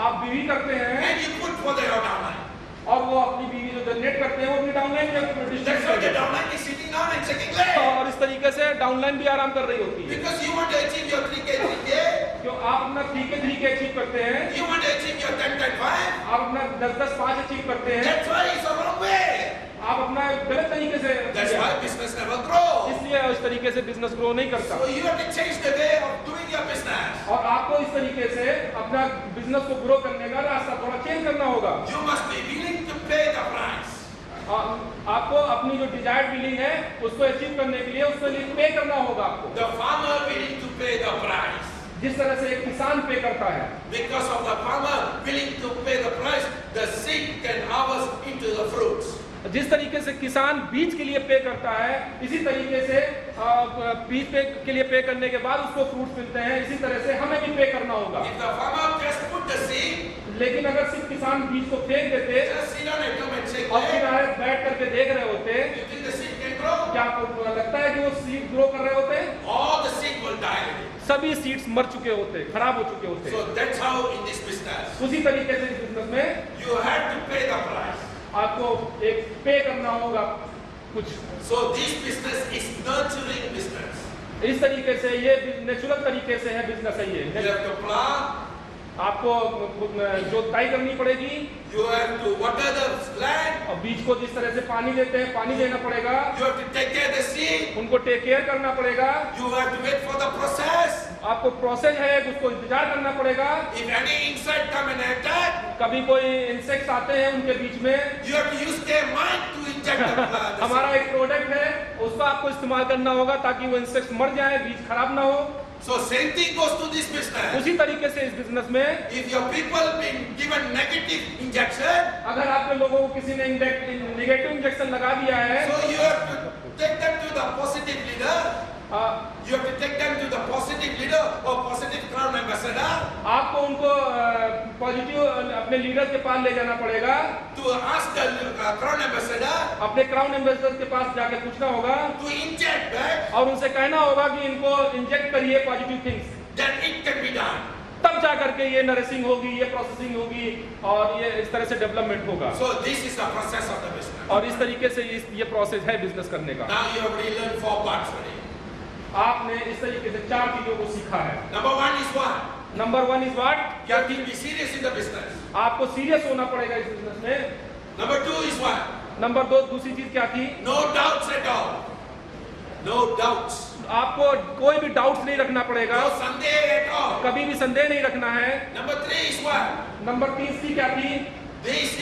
आप बीवी करते हैं and you put for the downline. और वो अपनी बीवी जो जनरेट करते हैं वो अपनी डाउनलाइन में That's डिस्ट्रीब्यूट why the करते हैं downline is sitting down and checking leg. और इस तरीके से डाउनलाइन भी आराम कर रही होती है। Because you want to achieve your 3K, 3K. क्यों आप अपना 3K अचीव करते हैं, You want to achieve your 10, 10, 5. आप अपना 10, 5 अचीव करते हैं, That's why it's the wrong way. आप अपना गलत तरीके से, That's why business never grows. इसलिए इस तरीके से बिजनेस ग्रो नहीं करता। So you have to change the way of doing your business. और आपको इस तरीके से अपना बिजनेस को ग्रो करने का रास्ता थोड़ा चेंज करना होगा। You must be willing to pay the price. आपको अपनी जो डिजायर्ड फीलिंग है उसको अचीव करने के लिए उसके लिए पे करना होगा आपको। The farmer willing to pay the price. जिस तरह से एक किसान पे करता है, Because of the farmer willing to pay the price, the seed can harvest into the fruits. जिस तरीके से किसान बीज के लिए पे करता है, इसी तरीके से बीज पे के लिए पे करने के बाद उसको फ्रूट्स मिलते हैं, इसी तरह से हमें भी पे करना होगा। If the farmer just put the seed, लेकिन अगर सिर्फ किसान बीज को फेंक देते just sit on it and say, और किनारे बैठ करके देख रहे होते, you think the seed can grow? क्या आपको लगता है कि वो सीड ग्रो कर रहे होते? All the seed will die. सभी सीड्स मर चुके होते, खराब हो चुके होते। So that's how in this business, उसी तरीके से इस बिजनेस में you have to pay the price. आपको एक पे करना होगा कुछ। So this business is nurturing business. इस तरीके से ये नेचुरल तरीके से है बिजनेस है ये। You have to plant, आपको जोताई करनी पड़ेगी, you have to water the land, और बीज को जिस तरह से पानी देते हैं पानी देना पड़ेगा, you have to take care of the seed, उनको टेक केयर करना पड़ेगा, you have to wait for the process. आपको प्रोसेस है उसको इंतजार करना पड़ेगा। If any insect come and attack, कभी कोई इंसेक्ट्स आते हैं उनके बीच में, you have to use their mind to inject the plant. हमारा एक प्रोडक्ट है उसका आपको इस्तेमाल करना होगा ताकि वो इंसेक्ट्स मर जाए, बीज खराब ना हो। So same thing goes to this business. उसी तरीके से इस बिजनेस में If your people been given negative injection, अगर आपके लोगों को किसी ने नेगेटिव इंजेक्शन लगा दिया है, so you have to take them to the positive leader. You have to take them to the positive leader or positive crown ambassador आपको उनको पॉजिटिव अपने लीडर के पास ले जाना पड़ेगा। to ask the crown ambassador अपने क्राउन एम्बेसडर के पास जाके पूछना होगा to inject back, और उनसे कहना होगा कि इनको इंजेक्ट करिए positive things, then it can be done. तब जा करके ये नरिशिंग होगी, ये प्रोसेसिंग होगी और ये इस तरह से डेवलपमेंट होगा। So this is the process of the business. और इस तरीके से ये प्रोसेस है बिजनेस करने का। Now you have really learned 4 parts already. आपने इस तरीके से 4 चीजों को सीखा है। Number 1 is what? Number 1 is what, You क्या have चीज? to be serious in the business. आपको सीरियस होना पड़ेगा इस बिजनेस में। Number 2 is what? नंबर 2 दूसरी चीज क्या थी? No doubts at all. No doubts. आपको कोई भी डाउट्स नहीं रखना पड़ेगा, No Sunday at all. कभी भी संदेह नहीं रखना है। Number 3 is what? नंबर 3 की क्या थी? This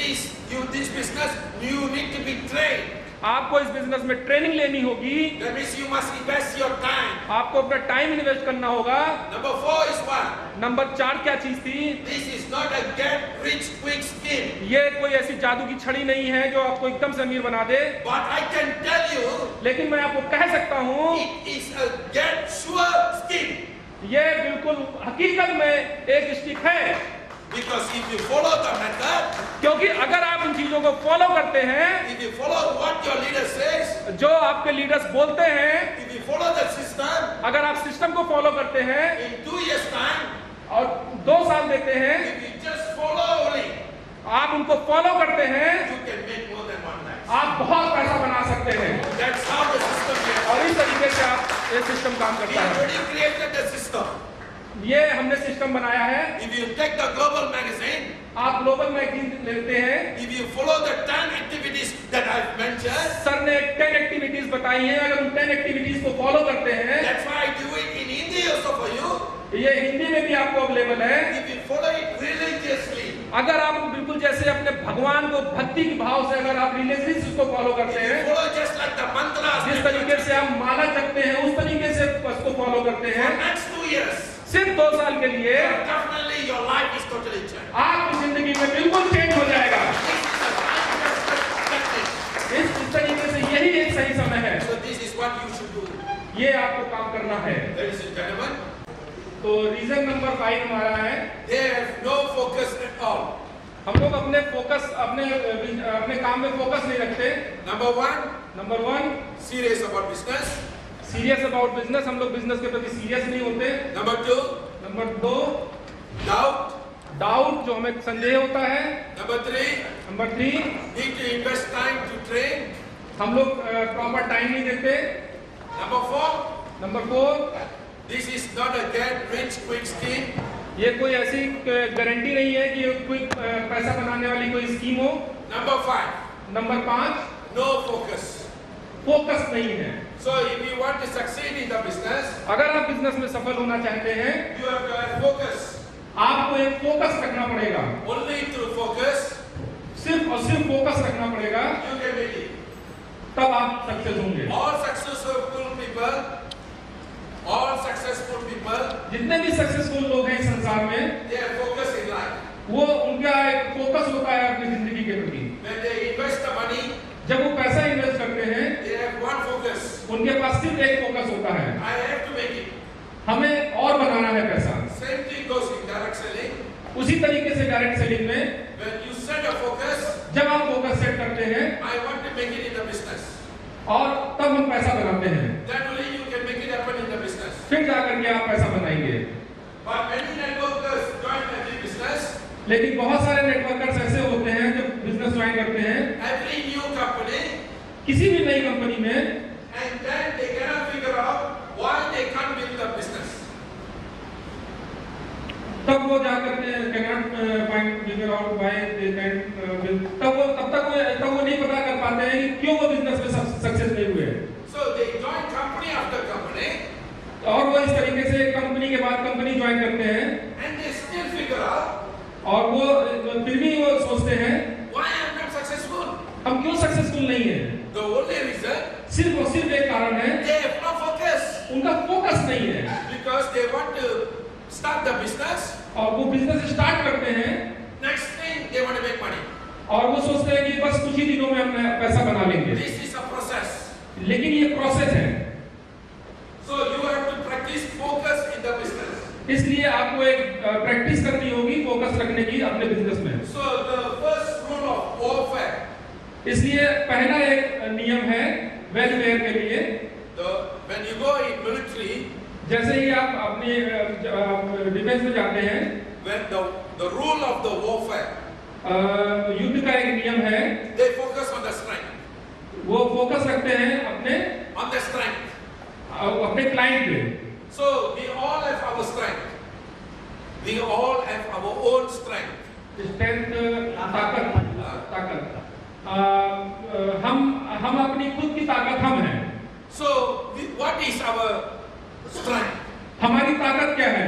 business, you need to be trained. आपको इस बिजनेस में ट्रेनिंग लेनी होगी, That means you must invest your time. आपको अपना टाइम इन्वेस्ट करना होगा। Number 4 is what? नंबर 4 क्या चीज थी? This is not a get rich quick scheme. ये कोई ऐसी जादू की छड़ी नहीं है जो आपको एकदम से अमीर बना दे, But I can tell you, लेकिन मैं आपको कह सकता हूँ it is a get sure scheme. ये बिल्कुल हकीकत में एक स्टिक है। Because if you follow the method, क्योंकि अगर आप इन चीजों को फॉलो करते हैं, if you follow what your leader says, जो आपके लीडर्स बोलते हैं, if you follow the system, अगर आप सिस्टम को फॉलो करते हैं in 2 years' time, और 2 साल देते हैं, if you just follow only, आप उनको फॉलो करते हैं, you can make more than 1 lakh. आप बहुत पैसा बना सकते हैं। That's how the system works. और इस तरीके से आप ये सिस्टम काम We करता है। already created the system. ये हमने सिस्टम बनाया है। If you take the global magazine, आप ग्लोबल मैगजीन लेते हैं, if you follow the 10 activities that I've mentioned, sir ने 10 एक्टिविटीज बताई हैं, अगर उन 10 एक्टिविटीज को फॉलो करते हैं, that's why I do it in Hindi also for you. ये हिंदी में भी आपको अवेलेबल है। If you follow it religiously, अगर आप बिल्कुल जैसे अपने भगवान को भक्ति के भाव से अगर आप रिलीजियस उसको फॉलो करते if you हैं, follow just like the mantras, जिस तरीके से आप माला जपते हैं उस तरीके से उसको फॉलो करते for हैं, next 2 years, सिर्फ 2 साल के लिए definitely your life is totally changed. आपकी जिंदगी में बिल्कुल चेंज हो जाएगा। This is the time इस तरीके से यही एक सही समय है। so this is what you should do. ये आपको काम करना है। Ladies and gentlemen, तो रीजन नंबर 5 हमारा है, they have no focus at all. हम लोग अपने फोकस अपने काम में फोकस नहीं रखते। Number 1, number 1, serious about business. Serious about business, हम लोग बिजनेस के प्रति सीरियस नहीं होते। Number 2, number 2, doubt. डाउट, जो हमें संदेह होता है। Number 3, number 3, need to invest time to train. हम लोग प्रॉपर टाइम नहीं देते। Number 4, number 4, this is not a get rich quick scheme. ये कोई ऐसी गारंटी नहीं है कि ये कोई पैसा बनाने वाली कोई स्कीम हो। Number 5, number 5, no focus. Focus नहीं है। So if you want to succeed in the business, अगर आप बिजनेस में सफल होना चाहते हैं, you have to have focus. आपको एक फोकस रखना पड़ेगा। Only through focus, सिर्फ और सिर्फ फोकस रखना पड़ेगा, you can make it. तब आप सक्सेस होंगे। All successful people, जितने भी सक्सेसफुल लोग हैं इस संसार में, they are focused in life. वो उनका एक फोकस होता है अपनी जिंदगी के प्रति। When they invest the money, जब वो पैसा इन्वेस्ट करते हैं, they have one focus. उनके पास सिर्फ एक फोकस होता है, I have to make it. हमें और बनाना है पैसा। Same thing goes in direct selling. उसी तरीके से डायरेक्ट सेलिंग में When you set a focus, जब आप फोकस सेट करते हैं I want to make it in the business. और तब हम पैसा बनाते हैं, Then only you can make it happen in the business. फिर जाकर के आप पैसा बनाएंगे। But many networkers join every business. लेकिन बहुत सारे नेटवर्कर्स ऐसे होते हैं जो बिजनेस ज्वाइन करते हैं Every new company, किसी भी नई कंपनी में, and then they cannot figure out why they can't build the business. तब वो जाकर के cannot find figure out why they can तब वो नहीं पता कर पाते हैं कि क्यों वो बिजनेस में सक्सेस नहीं हुए। So they join company after company, और वो इस तरीके से कंपनी के बाद कंपनी ज्वाइन करते हैं and they still figure out और वो फिर भी वो सोचते हैं why I am not successful. हम क्यों सक्सेसफुल नहीं है। The only reason, सिर्फ और सिर्फ एक कारण है, they have no focus. उनका फोकस नहीं है। Because they want to start the business, और वो बिजनेस स्टार्ट करते हैं next thing they want to make money. और वो सोचते हैं कि बस कुछ ही दिनों में हम पैसा बना लेंगे, This is a process. लेकिन ये प्रोसेस है। So you have to practice focus in the business. इसलिए आपको एक प्रैक्टिस करनी होगी फोकस रखने की अपने बिजनेस में। So the first rule of warfare, इसलिए पहला एक नियम है वेलफेयर के लिए, when you go in military, जैसे ही आप अपने डिफेंस में जाते हैं, when the rule of the warfare, युद्ध का एक नियम है, they focus on the strength. वो फोकस रखते हैं अपने On the strength. अपने क्लाइंट पे। So we all have our strength. We all have our own strength. Strength ताकत हम अपनी खुद की ताकत हम हैं। So what is our strength? हमारी ताकत क्या है?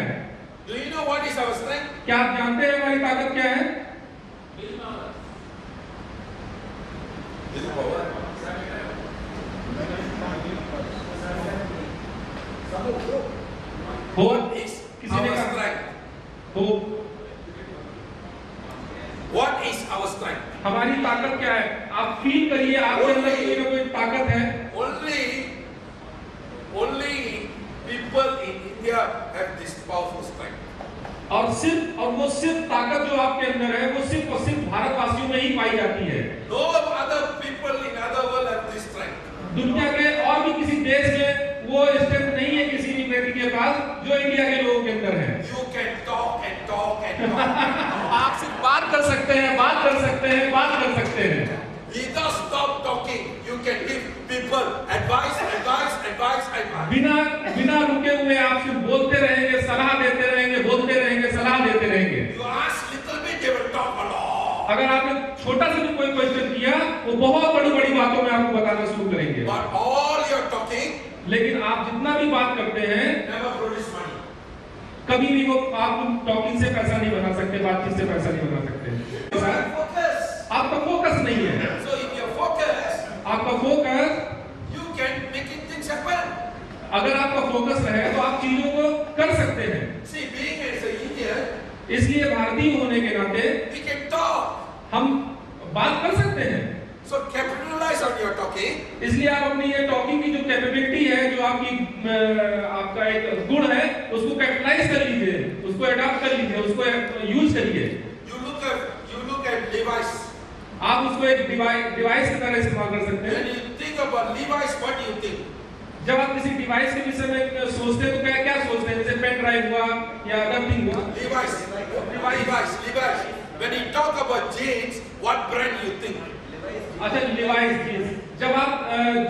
Do you know what is our strength? क्या आप जानते हैं हमारी ताकत क्या है? What is our strength? What is our strength? हमारी ताकत क्या है? आप फील करिए आपके अंदर कोई ना कोई ताकत है। Only people in India have this powerful strength. और वो सिर्फ ताकत जो आपके अंदर है वो सिर्फ और सिर्फ भारतवासियों में ही पाई जाती है। No other people in other world have this strength. दुनिया के और भी किसी देश में वो स्ट्रेंथ नहीं है किसी भी व्यक्ति के पास जो इंडिया के लोगों के अंदर है। You can talk and talk and talk. आप सिर्फ बात कर सकते हैं, बात कर सकते हैं, बात कर सकते हैं। Without stop talking, you can give people advice, advice, advice, advice. बिना रुके हुए आप सिर्फ बोलते रहेंगे, सलाह देते रहेंगे, बोलते रहेंगे, सलाह देते रहेंगे। You ask little bit, they will talk a lot. अगर आपने छोटा सा भी कोई क्वेश्चन किया, वो बहुत बड़ी-बड़ी बातों में आपको बताना शुरू करेंगे। But all your talking, लेकिन आप जितना भी बात करते हैं, never produce money. कभी भी वो आप टॉकिंग से पैसा नहीं बना सकते, बातचीत से पैसा नहीं बना सकते। You have focus. आपका फोकस नहीं है। So if you focus, आपका focus, you can making things happen. अगर आपका फोकस रहे तो आप चीजों को कर सकते हैं। See, being as an Indian, इसलिए भारतीय होने के नाते we can talk. हम बात कर सकते हैं। So capitalize on your talking. इसलिए आप अपनी ये टॉकिंग की जो कैपेबिलिटी है, जो आपका एक गुण है, उसको कैपिटलाइज कर लीजिए, उसको अडॉप्ट कर लीजिए, उसको यूज करिए। You look at Levi's. आप उसको एक डिवाइस की तरह इस्तेमाल कर सकते When हैं। you think about Levi's, what do you think? जब आप किसी डिवाइस के विषय में सोचते हैं तो क्या सोचते हैं? जैसे पेन ड्राइव हुआ या अदर थिंग हुआ। Levi's. When you talk about jeans, what brand you think? अच्छा, लिवाइस जीन्स। जब आप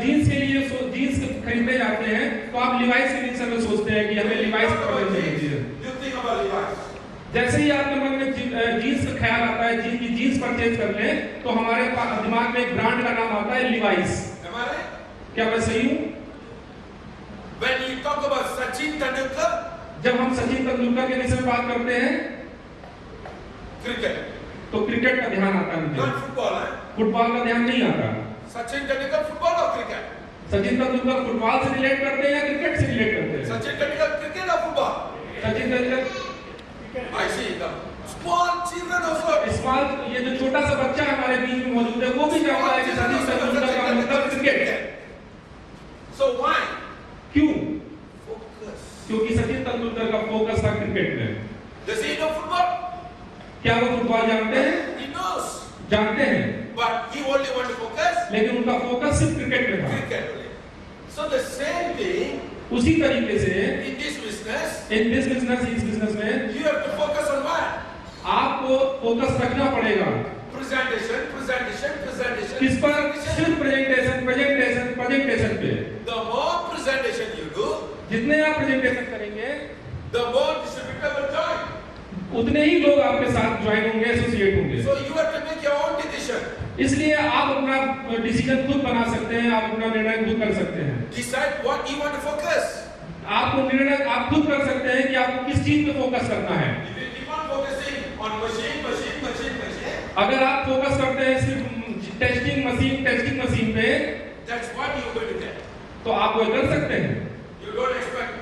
जीन्स के लिए जीन्स खरीदने जाते हैं तो आप लिवाइस के विषय में सोचते हैं कि हमें लिवाइस कपड़े चाहिए। You think about Levi's. जैसे ही आपके मन में जीन्स का ख्याल आता है कि जीन्स परचेज कर लें तो हमारे दिमाग में एक ब्रांड का नाम आता है लिवाइस। Am I right? क्या मैं सही हूँ? When you talk about Sachin Tendulkar, जब हम सचिन तेंदुलकर के विषय में बात करते हैं cricket. तो तो क्रिकेट का ध्यान आता है मुझे, Not football, eh? फुटबॉल का ध्यान नहीं आता। Sachin Tendulkar, football or cricket? Sachin Tendulkar football से रिलेट करते हैं या क्रिकेट से रिलेट करते हैं? Sachin Tendulkar, cricket or football? Sachin Tendulkar I see the small children also. Small, ये जो छोटा सा बच्चा हमारे बीच में मौजूद है वो भी जानता है कि सचिन तेंदुलकर का मतलब क्रिकेट है। So why? क्यों? Focus. क्योंकि सचिन तेंदुलकर का फोकस था क्रिकेट में। Does he know football? क्या वो फुटबॉल जानते हैं? He knows. जानते हैं, But he only want to focus लेकिन उनका फोकस सिर्फ क्रिकेट में था। cricket only. So the same thing उसी तरीके से in this business, in this business, इस बिजनेस में you have to focus on what? आपको फोकस रखना पड़ेगा Presentation, presentation, presentation. किस पर? presentation. सिर्फ प्रेजेंटेशन, प्रेजेंटेशन, प्रेजेंटेशन पे। The more presentation you do, जितने आप प्रेजेंटेशन करेंगे the more distributor will join. उतने ही लोग आपके साथ ज्वाइन होंगे, एसोसिएट होंगे। So you have to make your own decision. इसलिए आप अपना डिसीजन खुद बना सकते हैं, आप अपना निर्णय खुद कर सकते हैं। Decide what you want to focus. आपको निर्णय आप खुद कर सकते हैं कि आपको किस चीज पे फोकस करना है। If you keep on focusing on machine, machine, machine, machine, अगर आप फोकस करते हैं सिर्फ टेस्टिंग मशीन पे, that's what you're going to get. तो आप वो कर सकते हैं, You don't expect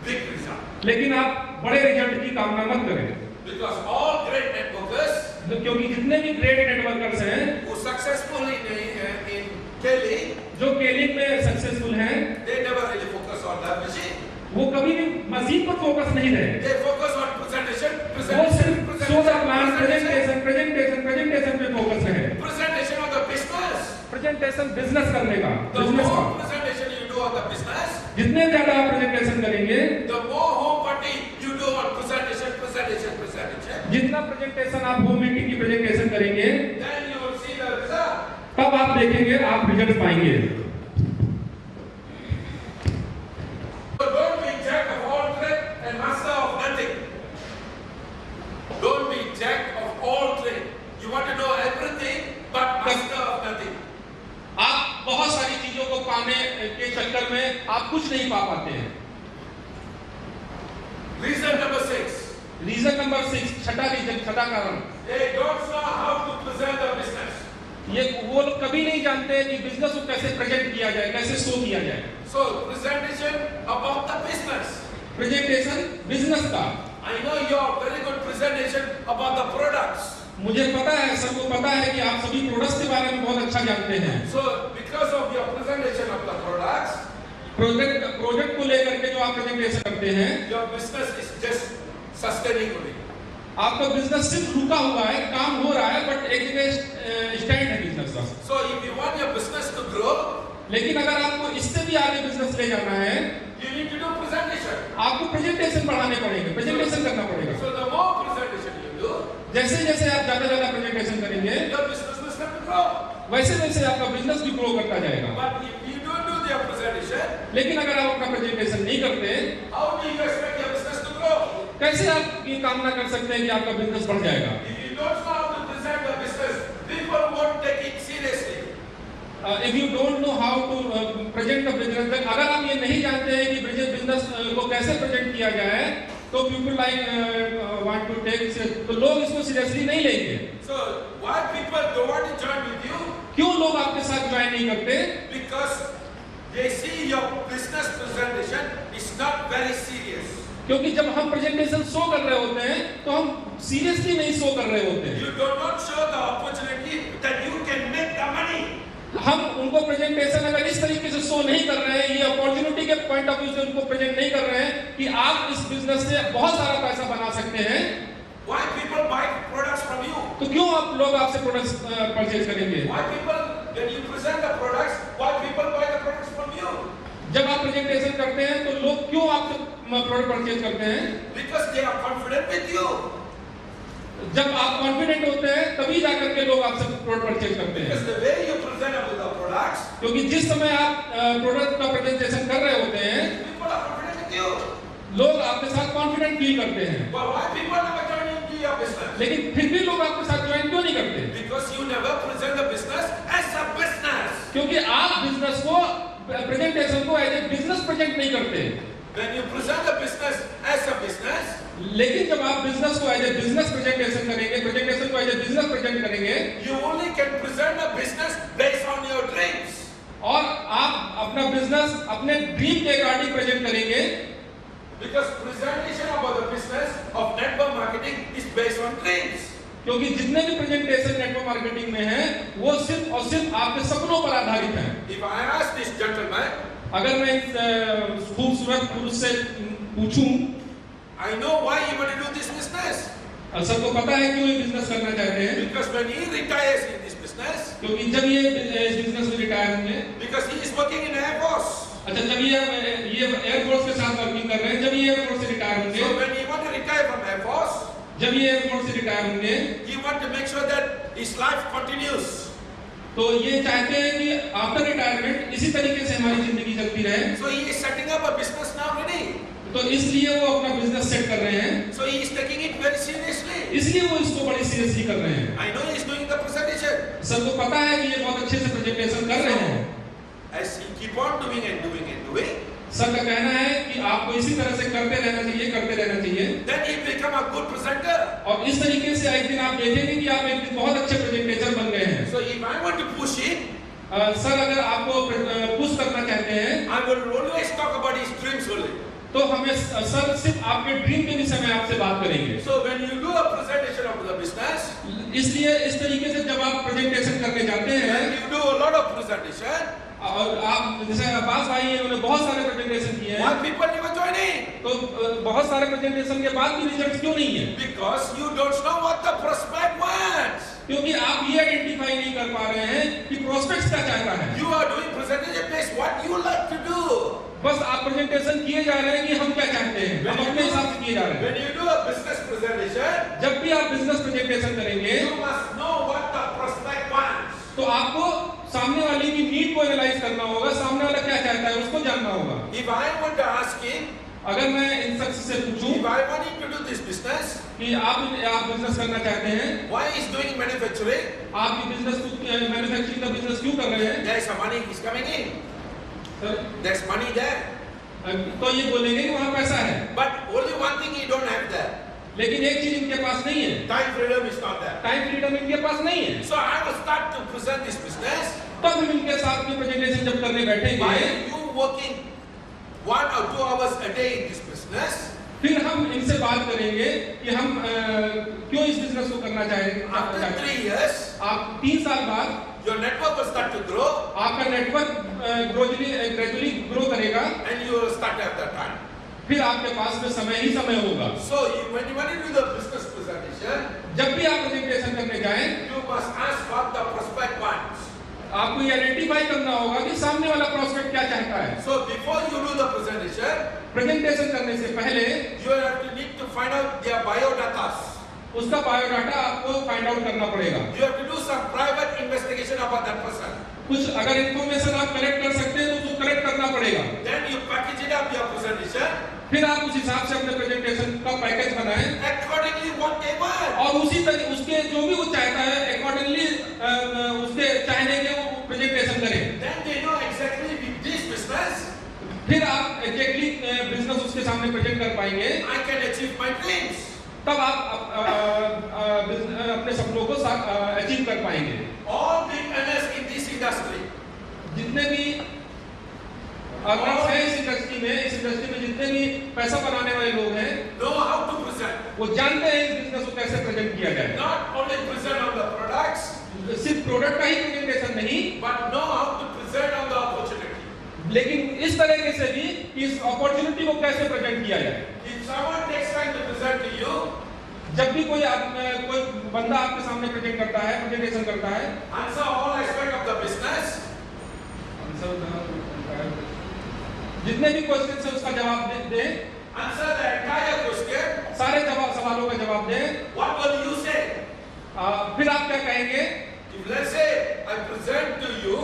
big result. लेकिन आप बड़े रिजल्ट की कामना मत करें। Because all great networkers क्योंकि जितने भी ग्रेट नेटवर्कर्स हैं, who successful in Kelly, जो केलिंग में सक्सेसफुल हैं, they never really focus on the machine. वो कभी भी मशीन पर फोकस नहीं रहे। They focus on presentation, वो presentation, सिर्फ show the plan, presentation, presentation पे फोकस रहे। presentation of the business. Presentation business करने का, The बिजनेस more का। presentation you do on the business, जितने ज्यादा आप प्रेजेंटेशन करेंगे, the more home party you do on presentation, presentation, presentation, जितना प्रेजेंटेशन आप होम मीटिंग की प्रेजेंटेशन करेंगे, then you will see the result. तब आप देखेंगे, आप रिजल्ट पाएंगे। So don't be jack of all trade and master of nothing. Don't be jack of all trade. You want to know everything but master of nothing. आप बहुत सारी चीजों को पाने के चक्कर में आप कुछ नहीं पा पाते हैं। Reason number 6. रीजन नंबर 6, छठा कारण, They don't know how to present the business. ये वो लोग कभी नहीं जानते कि बिजनेस को कैसे प्रेजेंट किया जाए, कैसे शो किया जाए। So presentation about the business. Presentation business का। I know you are very good presentation about the products. मुझे पता है, सबको पता है कि आप सभी प्रोडक्ट्स के बारे में बहुत अच्छा जानते हैं। So because of your presentation of the products, project को लेकर के जो आप प्रेजेंटेशन करते हैं, your business is just sustaining only. आपका बिजनेस सिर्फ रुका हुआ है, काम हो रहा है, बट एक जगह स्टैंड है बिजनेस का। So if you want your business to grow, लेकिन अगर आपको इससे भी आगे बिजनेस ले जाना है, you need to do presentation. आपको प्रेजेंटेशन बढ़ाने पड़ेंगे, प्रेजेंटेशन करना पड़ेगा। So the more presentation you do, जैसे जैसे आप ज्यादा प्रेजेंटेशन करेंगे, your business will start to grow. वैसे वैसे आपका बिजनेस भी ग्रो करता जाएगा। But if you don't do your presentation, लेकिन अगर आप अपना प्रेजेंटेशन नहीं करते, how do you expect your business to grow? कैसे आप ये कामना कर सकते हैं कि आपका बिजनेस बढ़ जाएगा? If you don't know how to present the business, people won't take it seriously. If you don't know how to present the business, अगर आप ये नहीं जानते हैं कि बिजनेस को कैसे प्रेजेंट किया जाए, तो people like want to take, तो लोग इसको सीरियसली नहीं लेंगे। So why people don't want to join with you? क्यों लोग आपके साथ ज्वाइन नहीं करते? Because they see your business presentation is not very serious. क्योंकि जब हम प्रेजेंटेशन शो कर रहे होते हैं, तो हम सीरियसली नहीं शो कर रहे होते हैं। You do not show the opportunity that you can make the money. हम उनको प्रेजेंटेशन अगर इस तरीके से शो नहीं कर रहे हैं, ये अपॉर्चुनिटी के पॉइंट ऑफ व्यू से उनको प्रेजेंट नहीं कर रहे हैं कि आप इस बिजनेस से बहुत सारा पैसा बना सकते हैं, Why people buy products from you? तो क्यों आप लोग आपसे प्रोडक्ट्स परचेज करेंगे? Why people, when you present the products, why people buy the products from you? जब आप प्रेजेंटेशन करते हैं तो लोग क्यों आपसे प्रोडक्ट परचेज करते हैं? Because they are confident with you. जब आप कॉन्फिडेंट होते हैं तभी जाकर के लोग आपसे प्रोडक्ट परचेज करते हैं। Because the way you present about the products, क्योंकि जिस समय आप प्रोडक्ट का प्रेजेंटेशन कर रहे होते हैं, people are confident with you. लोग आपके साथ कॉन्फिडेंट फील करते हैं। But why people never join into your business? लेकिन फिर भी लोग आपके साथ ज्वाइन क्यों नहीं करते? Because you never present the business as a business. क्योंकि आप बिजनेस को, प्रेजेंटेशन को एज ए बिजनेस प्रेजेंट नहीं करते। When you present a business as a business, लेकिन जब आप बिजनेस को एज ए बिजनेस प्रेजेंटेशन करेंगे, प्रेजेंटेशन को एज ए बिजनेस प्रेजेंट करेंगे, you only can present a business based on your dreams. और आप अपना बिजनेस अपने ड्रीम के अकॉर्डिंग प्रेजेंट करेंगे, Because presentation about the business of network marketing is based on dreams. क्योंकि जितने भी प्रेजेंटेशन नेटवर्क मार्केटिंग में हैं, वो सिर्फ और सिर्फ आपके सपनों पर आधारित हैं। If I ask this gentleman, अगर मैं इस खूबसूरत पुरुष से पूछूं, I know why you want to do this business. सबको पता है क्यों ये बिजनेस करना चाहते हैं, Because when he retires in this business, क्योंकि जब ये इस बिजनेस में रिटायर होंगे, because he is working in Air Force. अच्छा जब ये एयरफोर्स के साथ वर्किंग कर रहे हैं, जब ये एयरफोर्स से रिटायर होंगे, So when he want to retire from Air Force, जब ये एयरफोर्स से रिटायर होंगे, he want to make sure that his life continues. तो ये चाहते हैं कि आफ्टर रिटायरमेंट इसी तरीके से हमारी जिंदगी चलती रहे। So he is setting up a business now already. तो इसलिए वो अपना बिजनेस सेट कर रहे हैं, So he is taking it very seriously. इसलिए वो इसको बड़ी सीरियसली कर रहे हैं। I know he is doing the presentation. सबको पता है कि ये बहुत अच्छे से प्रेजेंटेशन कर रहे हैं। As he keep on doing and doing and doing, सबका कहना है कि आपको इसी तरह से करते रहना चाहिए, करते रहना चाहिए, then he become a good presenter. और इस तरीके से एक दिन आप देखेंगे कि आप एक दिन बहुत अच्छे प्रेजेंटेटर बन गए हैं। So if I want to push him, sir अगर आपको पुश करना चाहते हैं, I will always talk about his dreams only. तो हमें सर सिर्फ आपके ड्रीम के विषय में आपसे बात करेंगे। So when you do a presentation of the business, इसलिए इस तरीके से जब आप प्रेजेंटेशन करने जाते हैं, when you do a lot of presentation, और आप जैसे अब्बास भाई हैं, उन्होंने बहुत सारे प्रेजेंटेशन किए why हैं, people never join in? तो बहुत सारे प्रेजेंटेशन के बाद भी रिजल्ट क्यों नहीं है? Because you don't know what the prospect wants. क्योंकि आप ये आइडेंटिफाई नहीं कर पा रहे हैं कि प्रोस्पेक्ट क्या चाहता है। You are doing presentation based what you like to do. बस आप प्रेजेंटेशन किए जा रहे हैं कि हम क्या चाहते हैं, हम अपने हिसाब से किए जा रहे हैं। When you do a business presentation, जब भी आप बिजनेस प्रेजेंटेशन करेंगे, you must know what the prospect wants. तो आपको सामने वाले की नीड को एनालाइज करना होगा, सामने वाला क्या चाहता है उसको जानना होगा। If I want to ask him, अगर मैं इन शख्स से पूछूं if I want him to do this business, कि आप बिजनेस करना चाहते हैं, why is doing manufacturing? आप ये बिजनेस मैन्युफैक्चरिंग का बिजनेस क्यों कर रहे हैं? There is some money is coming in. Sir There's money there. तो ये बोलेंगे कि वहाँ पैसा है, But only one thing you don't have there. लेकिन एक चीज इनके पास नहीं है, Time freedom is not there. Time freedom इनके पास नहीं है। So I will start to present this business. तब हम इनके साथ में प्रेजेंटेशन जब करने Why बैठेंगे, are you working 1 or 2 hours a day in this business? फिर हम इनसे बात करेंगे कि हम क्यों इस बिजनेस को करना After 3 years, आप 3 साल बाद your network will start to grow आपका नेटवर्क ग्रेजुअली ग्रो करेगा, and you will start at that time. फिर आपके पास में समय ही समय होगा। So when you do the business presentation, जब भी आप प्रेजेंटेशन करने जाएं, you must ask what the prospect wants. आपको ये आइडेंटिफाई करना होगा कि सामने वाला प्रोस्पेक्ट क्या चाहता है। So before you do the presentation, presentation करने से पहले you have to need to find out their biodata. उसका बायोडाटा आपको फाइंड आउट करना पड़ेगा। You have to do some private investigation about that person. कुछ अगर इंफॉर्मेशन आप कलेक्ट कर सकते हैं तो उसको कलेक्ट करना पड़ेगा। Then you package it up your presentation फिर आप उस हिसाब से अपने प्रेजेंटेशन का पैकेज बनाएं accordingly what they want. और उसी तरह उसके जो भी वो चाहता है अकॉर्डिंगली उसके चाहने के वो प्रेजेंटेशन करें। Then they know exactly with this business फिर आप एग्जैक्टली बिजनेस उसके सामने प्रेजेंट कर पाएंगे, I can achieve my dreams. तब आप अपने सपनों को अचीव कर पाएंगे। All the earners in this industry, जितने भी हैं इस इंडस्ट्री में जितने भी पैसा बनाने वाले लोग हैं, know how to present. वो जानते हैं इस बिजनेस को कैसे प्रेजेंट किया जाए। Not only present on the products, सिर्फ प्रोडक्ट का ही प्रेजेंटेशन नहीं, but know how to present on the opportunity. लेकिन इस तरीके से भी इस अपॉर्चुनिटी को कैसे प्रेजेंट किया जाए। If someone takes time to present to you, जब भी कोई बंदा आपके सामने प्रेजेंट करता है, प्रेजेंटेशन करता है, answer all aspect of the business, जितने भी क्वेश्चन है उसका जवाब दे, answer the entire question, सारे सवालों का जवाब दे। what will you say? फिर आप क्या कहेंगे? If let's say I present to you,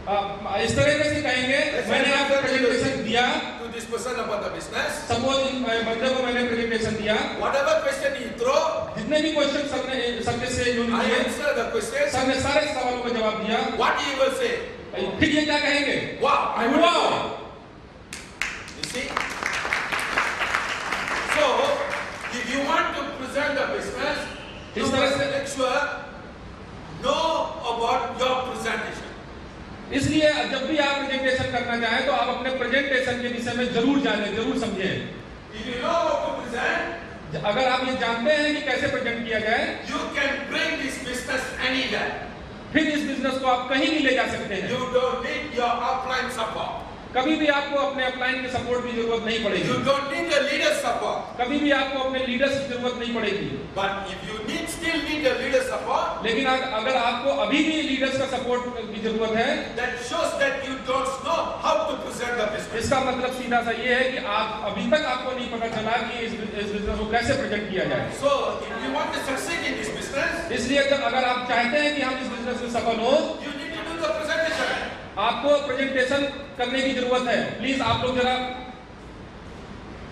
इस तरह से कहेंगे मैंने आपको प्रेजेंटेशन दिया, to this person about the business, suppose बंदे को मैंने प्रेजेंटेशन दिया, whatever question you throw, जितने भी क्वेश्चन सबने से I answer the question, सबने सारे सवालों का जवाब दिया, what you will say? फिर ये क्या कहेंगे? Wow, I will. वाह! You see? इस तरह से make sure know about your presentation. इसलिए जब भी आप प्रेजेंटेशन करना चाहें तो आप अपने प्रेजेंटेशन के विषय में जरूर जानें, जरूर समझें। If you know how to present, अगर आप ये जानते हैं कि कैसे प्रेजेंट किया जाए, you can bring this business anywhere. फिर इस बिजनेस को आप कहीं भी ले जा सकते हैं। You don't need your upline support. कभी भी आपको अपने अपलाइन की सपोर्ट की जरूरत नहीं पड़ेगी। You don't need the leader support. कभी भी आपको अपने लीडर्स की जरूरत नहीं पड़ेगी। But if you still need the leader support, लेकिन अगर आपको अभी भी लीडर्स का सपोर्ट की जरूरत है, that shows that you don't know how to present the business. इसका मतलब सीधा सा ये है कि आप अभी तक आपको नहीं पता चला कि इस बिजनेस को कैसे प्रेजेंट किया जाए। So if you want to succeed in this business, इसलिए अगर आप चाहते हैं कि हम इस बिजनेस में सफल हो, you need to do the presentation. आपको प्रेजेंटेशन करने की जरूरत है। प्लीज आप लोग जरा,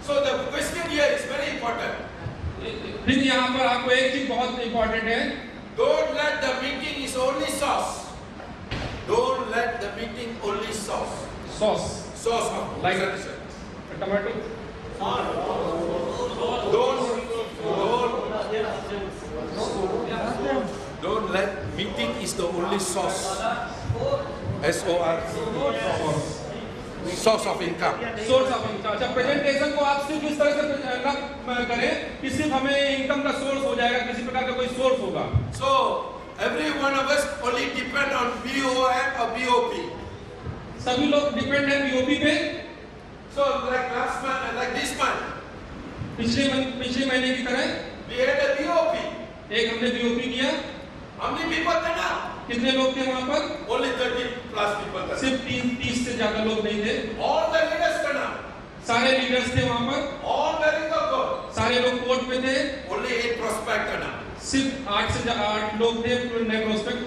So the question here is very important. फिर यहाँ पर आपको एक चीज बहुत इंपॉर्टेंट है, Don't let the meeting is only sauce. Don't let the meeting only sauce. Sauce Sauce of Like- presentation. Tomato, Don't let meeting is the only source. SORC. Source of income. Source of income. अच्छा, presentation को आप सिर्फ इस तरह से न करें कि सिर्फ हमें इनकम का सोर्स हो जाएगा, किसी प्रकार का कोई सोर्स होगा। So every one of us only depend on BOM or BOP. सभी लोग डिपेंड है बीओपी पे। So like last month, like this month, पिछले महीने की तरह we had a BOP. एक हमने बीओपी किया। How many people there now? कितने लोग थे वहाँ पर? Only 30 plus people there. सिर्फ 30 से ज्यादा लोग नहीं थे। All the leaders there now. सारे लीडर्स थे वहाँ पर, All wearing the coat. सारे लोग कोर्ट में थे। Only 8 prospect there now. सिर्फ 8 लोग थे नए prospect.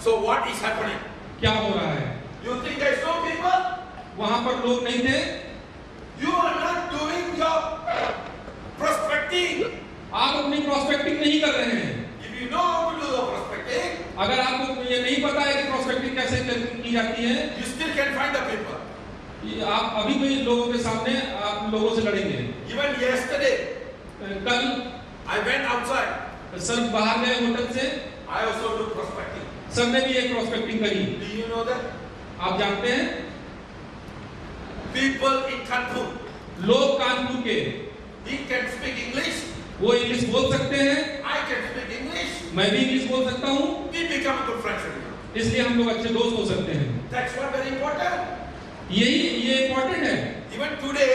So what is happening? क्या हो रहा है? You think there is no people? वहाँ पर लोग नहीं थे। You are not doing your prospecting. आप अपनी प्रोस्पेक्टिंग नहीं कर रहे हैं। If you know how to do the prospecting, अगर आपको ये नहीं पता है कि प्रोस्पेक्टिंग कैसे की जाती है, you still can find the people. आप अभी भी लोगों के सामने आप लोगों से लड़ेंगे। Even yesterday, कल I went outside. सर बाहर गए होटल से, I also do prospecting. Sir ने भी एक प्रोस्पेक्टिंग करी। Do you know that? आप जानते हैं, People in Kanpur, लोग कानपुर के, he can speak English. वो इंग्लिश बोल सकते हैं, I can speak English. मैं भी इंग्लिश बोल सकता हूँ, We become good friends with you. इसलिए हम लोग अच्छे दोस्त हो सकते हैं। That's what very important. ये इम्पोर्टेंट है। Even today,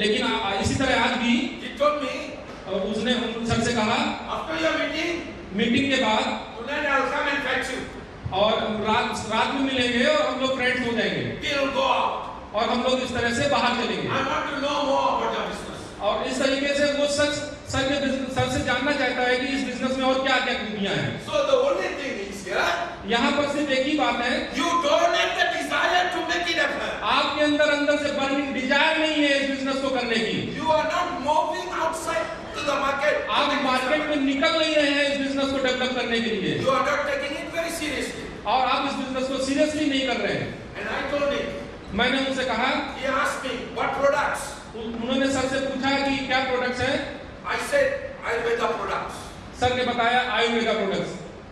लेकिन इसी तरह आज भी he told me, उसने सर से कहा, after your meeting, मीटिंग के बाद tonight I'll come and fetch you. और रात में मिलेंगे और हम लोग फ्रेंड्स हो जाएंगे We'll go out. और हम लोग इस तरह से बाहर चलेंगे। I want to know more about your business. और इस तरीके से वो सर से जानना चाहता है कि इस बिजनेस में और क्या क्या खूबियां हैं। So the only thing is here, यहाँ पर सिर्फ एक ही बात है, you don't have the desire to make it happen. आपके अंदर से बर्निंग डिजायर नहीं है इस बिजनेस को करने की। You are not moving outside to the market. आप मार्केट में निकल नहीं रहे हैं इस बिजनेस को डेवलप करने के लिए, You are not taking it very seriously. और आप इस बिजनेस को सीरियसली नहीं कर रहे हैं। And I told him, मैंने उनसे कहा, he asked me, what products? उन्होंने सर से पूछा कि क्या प्रोडक्ट्स हैं। I said, Ayurveda products. Sir ने बताया Ayurveda products.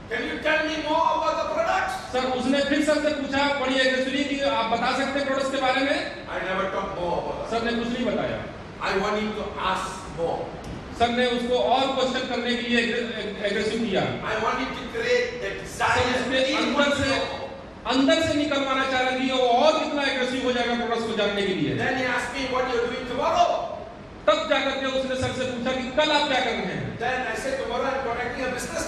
Can you tell me more about the products? Sir उसने फिर सर से पूछा बड़ी एग्रेसिवली कि आप बता सकते हैं प्रोडक्ट्स के बारे में। I never talk more about that. Sir ने कुछ नहीं बताया। I want him to ask more. Sir ने उसको और क्वेश्चन करने के लिए एग्रेसिव किया। I want him to create the sir desire. उसके अंदर से निकलवाना चाह रहा कि वो और कितना एग्रेसिव हो जाएगा प्रोडक्ट्स को जानने के लिए। Then he asked me what you're doing tomorrow. तब जाकर के उसने सर से पूछा कि कल आप क्या कर रहे हैं। Then I said tomorrow I'm conducting a business